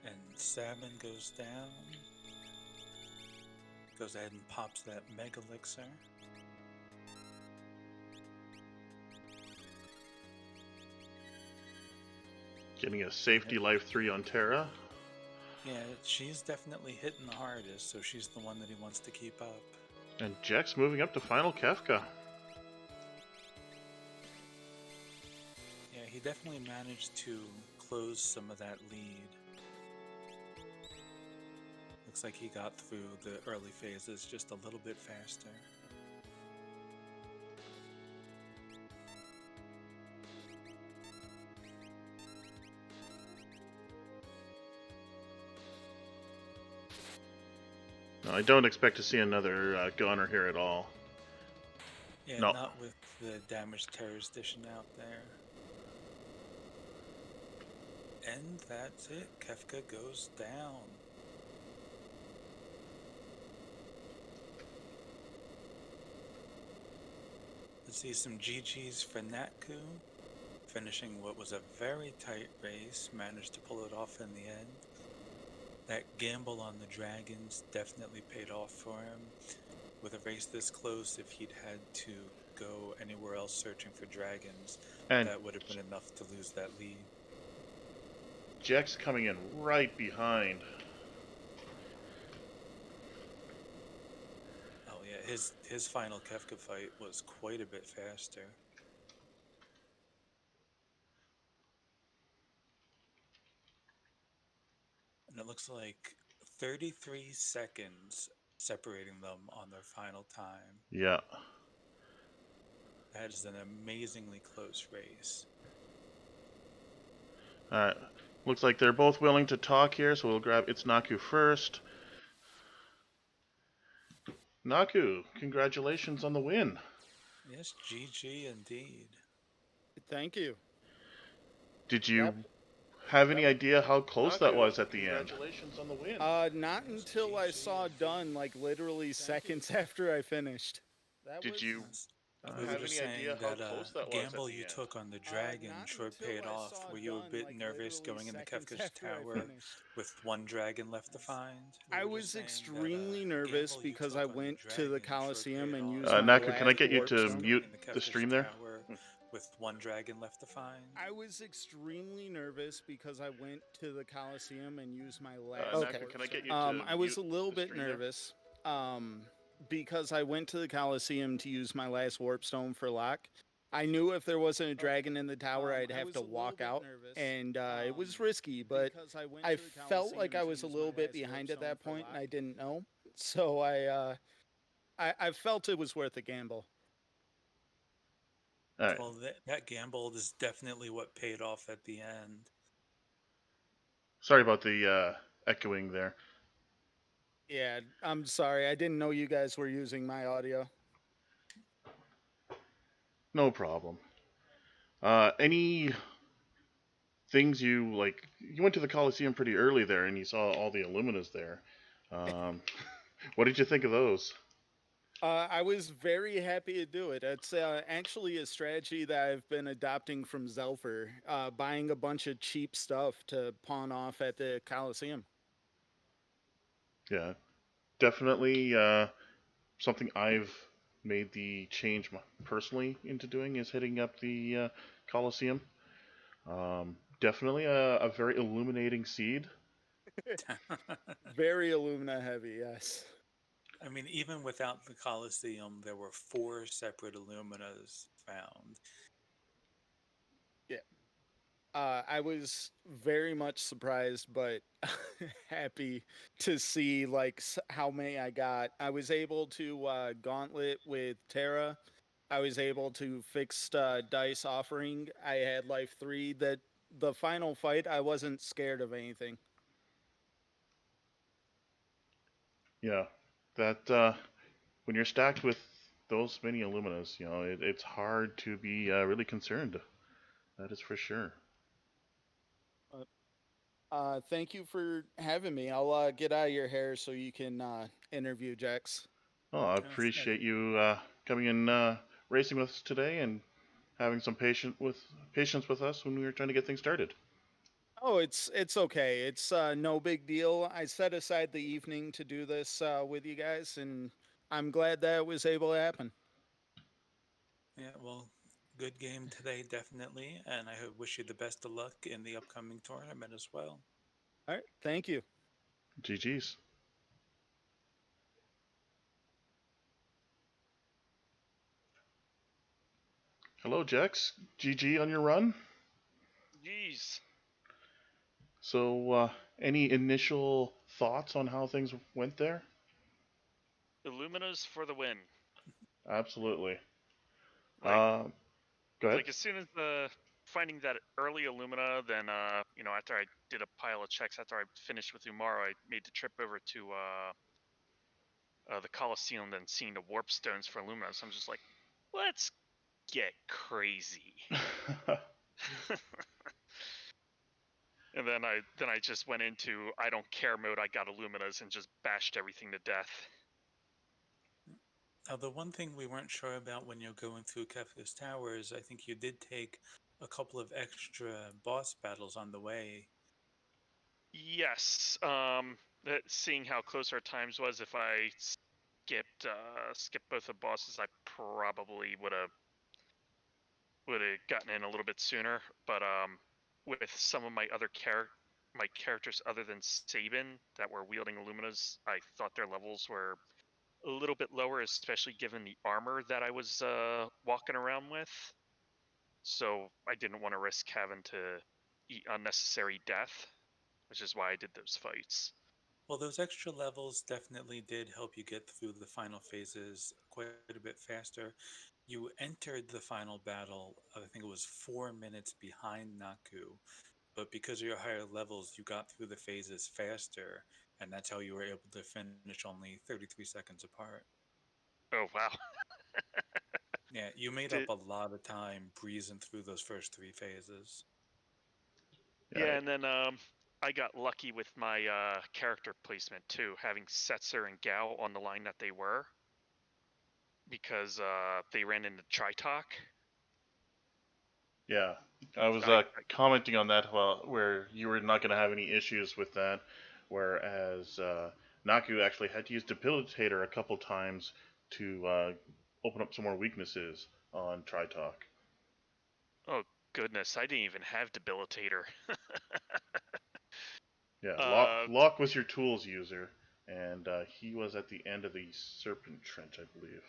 S2: And Salmon goes down. Goes ahead and pops that Mega Elixir.
S1: Getting a safety Life 3 on Terra.
S2: Yeah, she's definitely hitting the hardest, so she's the one that he wants to keep up.
S1: And Jex moving up to final Kefka.
S2: Yeah, he definitely managed to close some of that lead. Looks like he got through the early phases just a little bit faster.
S1: No, I don't expect to see another goner here at all.
S2: Yeah,
S1: no.
S2: Not with the damage Terror's dishing out there. And that's it. Kefka goes down. Let's see some GG's for Natku. Finishing what was a very tight race. Managed to pull it off in the end. That gamble on the dragons definitely paid off for him. With a race this close, if he'd had to go anywhere else searching for dragons,
S1: and
S2: that would have been enough to lose that lead.
S1: Jex coming in right behind.
S2: Oh yeah, his final Kefka fight was quite a bit faster. And it looks like 33 seconds separating them on their final time.
S1: Yeah.
S2: That is an amazingly close race.
S1: Looks like they're both willing to talk here, so we'll grab It's Naku first. Naku, congratulations on the win.
S2: Yes, GG indeed.
S3: Thank you.
S1: Did you have any idea how close
S3: Naku,
S1: that was at the end?
S3: Congratulations on the win. Not until I saw done, like literally seconds after I finished.
S1: Did you
S2: We were
S1: have
S2: just
S1: any
S2: saying
S1: idea how
S2: that
S1: close that was
S2: gamble
S1: at the
S2: you
S1: end?
S2: took on the dragon sure paid off. Were you a bit nervous going into Kefka's tower with one dragon left to find?
S3: I was extremely nervous because I went to the Coliseum and used my
S1: Naku,
S3: last
S1: can I get you
S3: warp
S1: to
S3: stone.
S1: mute the stream there?
S2: With one dragon left to find.
S3: I was extremely nervous because I went to the Coliseum and used my last.
S1: Naku, can I get you to
S3: I was a
S1: mute
S3: little
S1: the
S3: bit
S1: stream there?
S3: nervous. Because I went to the Coliseum to use my last warp stone for lock. I knew if there wasn't a dragon in the tower, I'd have to walk out, and it was risky, but I felt like I was a little bit behind at that point, and I didn't know, so I felt it was worth a gamble.
S1: All right.
S2: Well, that gamble is definitely what paid off at the end.
S1: Sorry about the echoing there.
S3: Yeah, I'm sorry. I didn't know you guys were using my audio.
S1: No problem. Any things you like? You went to the Coliseum pretty early there, and you saw all the Illuminas there. What did you think of those?
S3: I was very happy to do it. It's actually a strategy that I've been adopting from Zelfer, buying a bunch of cheap stuff to pawn off at the Coliseum.
S1: Yeah, definitely something I've made the change personally into doing is hitting up the Coliseum. Definitely a very illuminating seed.
S3: Very Illumina heavy, yes.
S2: I mean, even without the Coliseum, there were 4 separate Illuminas found.
S3: Yeah. I was very much surprised, but happy to see like how many I got. I was able to gauntlet with Terra. I was able to fix dice offering. I had life 3. That the final fight, I wasn't scared of anything.
S1: Yeah, that when you're stacked with those many Illuminas, it's hard to be really concerned. That is for sure.
S3: Thank you for having me. I'll get out of your hair so you can interview Jax.
S1: Oh, I
S2: Yes, yes.
S1: appreciate you coming and racing with us today and having some patience with us when we were trying to get things started.
S3: Oh, it's okay. It's no big deal. I set aside the evening to do this with you guys, and I'm glad that it was able to happen.
S2: Yeah, well, good game today, definitely. And I wish you the best of luck in the upcoming tournament as well.
S3: All right, thank you.
S1: GG's. Hello, Jex. GG on your run.
S4: Jeez.
S1: So, any initial thoughts on how things went there?
S4: Illuminas for the win.
S1: Absolutely.
S4: Like,
S1: Go ahead.
S4: like as soon as finding that early Illumina, then after I did a pile of checks, after I finished with Umaro, I made the trip over to the Coliseum, then seeing the warp stones for Illumina. So I'm just like, let's get crazy. And then I just went into I don't care mode. I got Illuminas and just bashed everything to death.
S2: Now, the one thing we weren't sure about when you're going through Kefka's Tower is I think you did take a couple of extra boss battles on the way.
S4: Yes. Seeing how close our times was, if I skipped both the bosses, I probably would have gotten in a little bit sooner. But with some of my other my characters other than Sabin that were wielding Illuminas, I thought their levels were a little bit lower, especially given the armor that I was walking around with. So I didn't want to risk having to eat unnecessary death, which is why I did those fights.
S2: Well, those extra levels definitely did help you get through the final phases quite a bit faster. You entered the final battle, I think it was 4 minutes behind Naku, but because of your higher levels, you got through the phases faster, and that's how you were able to finish only 33 seconds apart.
S4: Oh wow!
S2: Yeah, you made
S4: Did
S2: up a lot of time breezing through those first 3 phases.
S1: Yeah,
S4: Yeah, and then I got lucky with my character placement too, having Setzer and Gao on the line that they were, because they ran into Tritok.
S1: yeah. I was commenting on that where you were not going to have any issues with that, whereas Naku actually had to use Debilitator a couple times to open up some more weaknesses on Tritalk.
S4: Oh goodness, I didn't even have Debilitator.
S1: Yeah,
S4: uh,
S1: Locke was your tools user, and he was at the end of the Serpent Trench, I believe.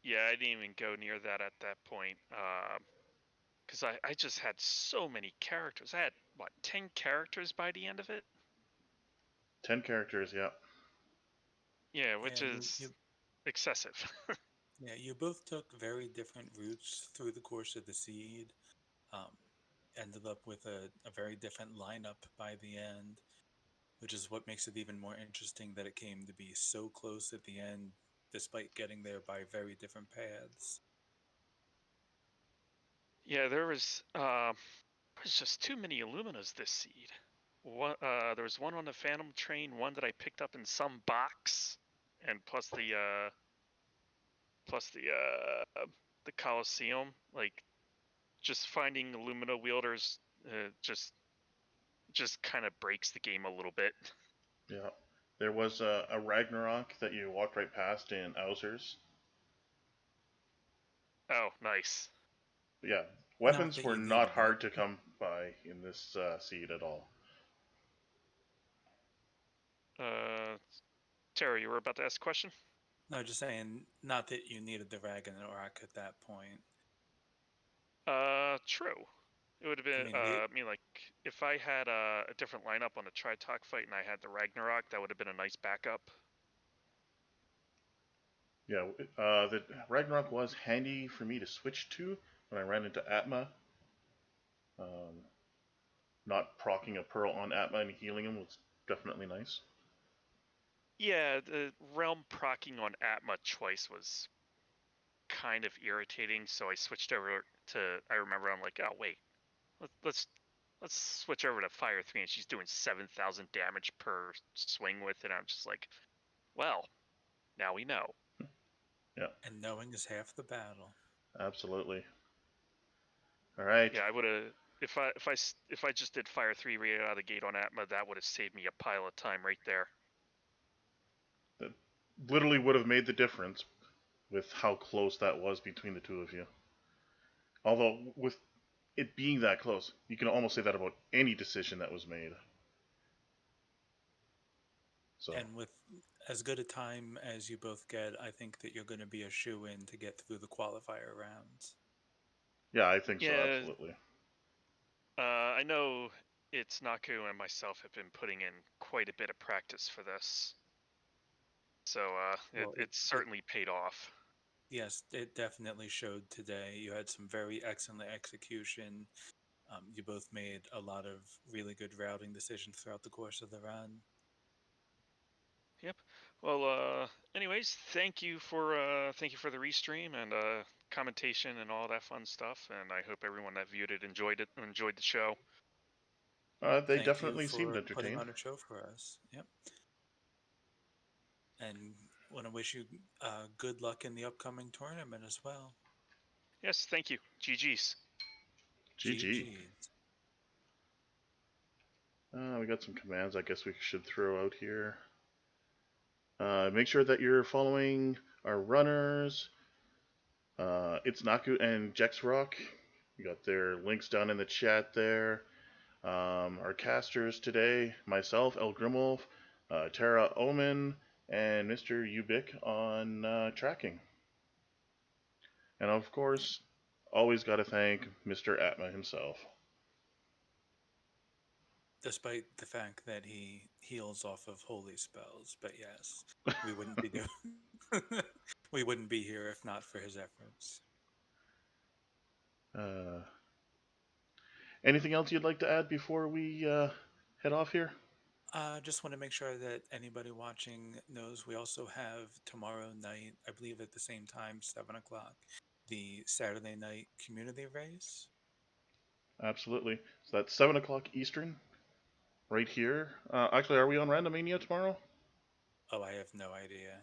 S4: yeah, I didn't even go near that at that point, because I just had so many characters. I had what 10 characters by the end of it.
S1: 10 characters, yeah.
S4: Yeah,
S2: Yeah,
S4: which is excessive.
S2: yeah, you both took very different routes through the course of the seed. Um, Ended up with a very different lineup by the end, which is what makes it even more interesting that it came to be so close at the end, despite getting there by very different paths.
S4: Yeah, there's just too many Illuminas this seed. There was one on the Phantom train, one that I picked up in some box, and plus the Coliseum. Like just finding Illumina wielders, just kind of breaks the game a little bit.
S1: Yeah. There was a Ragnarok that you walked right past in Ausers.
S4: Oh, nice.
S1: Yeah,
S2: Not
S1: weapons
S2: that
S1: were
S2: you
S1: not
S2: needed it.
S1: hard to come by in this seed at all.
S4: Terry, you were about to ask a question?
S2: No, just saying, not that you needed the Ragnarok at that point.
S4: True. It would have been,
S2: I mean,
S4: like, if I had a different lineup on the Tritalk fight and I had the Ragnarok, that would have been a nice backup.
S1: Yeah, the Ragnarok was handy for me to switch to when I ran into Atma. Not procking a Pearl on Atma and healing him was definitely nice.
S4: Yeah, the Realm procking on Atma twice was kind of irritating, so I switched over to, I remember I'm like, oh wait, let's switch over to Fire 3, and she's doing 7,000 damage per swing with it. I'm just like, well, now we know.
S1: Yeah.
S2: And knowing is half the battle.
S1: Absolutely. All right.
S4: Yeah, I would have, if I just did Fire 3 right out of the gate on Atma, that would have saved me a pile of time right there.
S1: That literally would have made the difference with how close that was between the two of you. Although, with it being that close, you can almost say that about any decision that was made. So,
S2: And with as good a time as you both get, I think that you're going to be a shoe-in to get through the qualifier rounds.
S1: yeah, I think so,
S4: Yeah,
S1: absolutely.
S4: I know it's Naku and myself have been putting in quite a bit of practice for this. So
S2: Well,
S4: it's certainly paid off.
S2: yes, it definitely showed today. You had some very excellent execution. You both made a lot of really good routing decisions throughout the course of the run.
S4: Yep. Well, anyways, thank you for the restream and commentation and all that fun stuff. And I hope everyone that viewed it enjoyed the show.
S1: They
S2: Thank you
S1: definitely seemed
S2: for putting
S1: entertained.
S2: on a show for us. Yep. And want to wish you good luck in the upcoming tournament as well.
S4: Yes, thank you. GG's.
S1: GG.
S2: GG's.
S1: We got some commands I guess we should throw out here. Make sure that you're following our runners. It's Naku and Jexrock. We got their links down in the chat there. Our casters today, myself, El Grimwolf, Tara Omen, and Mr. Ubik on tracking. And of course, always got to thank Mr. Atma himself.
S2: Despite the fact that he heals off of holy spells, but yes, we wouldn't be doing we wouldn't be here if not for his efforts.
S1: Anything else you'd like to add before we head off here?
S2: Just want to make sure that anybody watching knows we also have tomorrow night, I believe at the same time, 7 o'clock, the Saturday night community race.
S1: Absolutely. So that's 7 o'clock Eastern, right here. Actually, are we on Randomania tomorrow?
S2: Oh, I have no idea.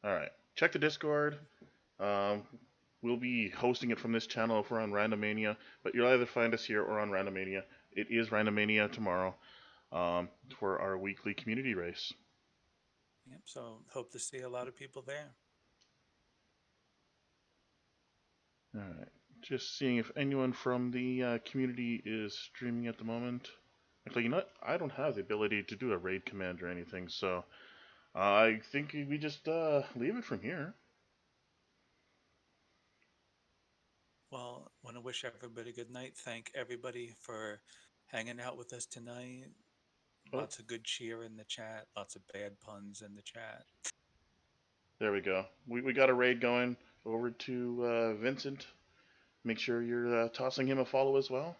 S1: All right. Check the Discord. Um, we'll be hosting it from this channel if we're on Randomania, but you'll either find us here or on Randomania. It is Randomania tomorrow for our weekly community race.
S2: Yep, so hope to see a lot of people there.
S1: All right. Just seeing if anyone from the community is streaming at the moment. Actually, you know what? I don't have the ability to do a raid command or anything, so I think we just leave it from here.
S2: Well, want to wish everybody good night. Thank everybody for hanging out with us tonight.
S1: Oh,
S2: Lots of good cheer in the chat, lots of bad puns in the chat.
S1: there we go. We got a raid going over to Vincent. Make sure you're tossing him a follow as well.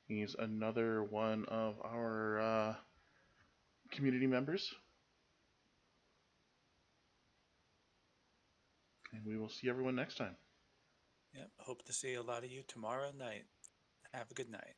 S1: He's another one of our community members. And we will see everyone next time.
S2: Yep, hope to see a lot of you tomorrow night. Have a good night.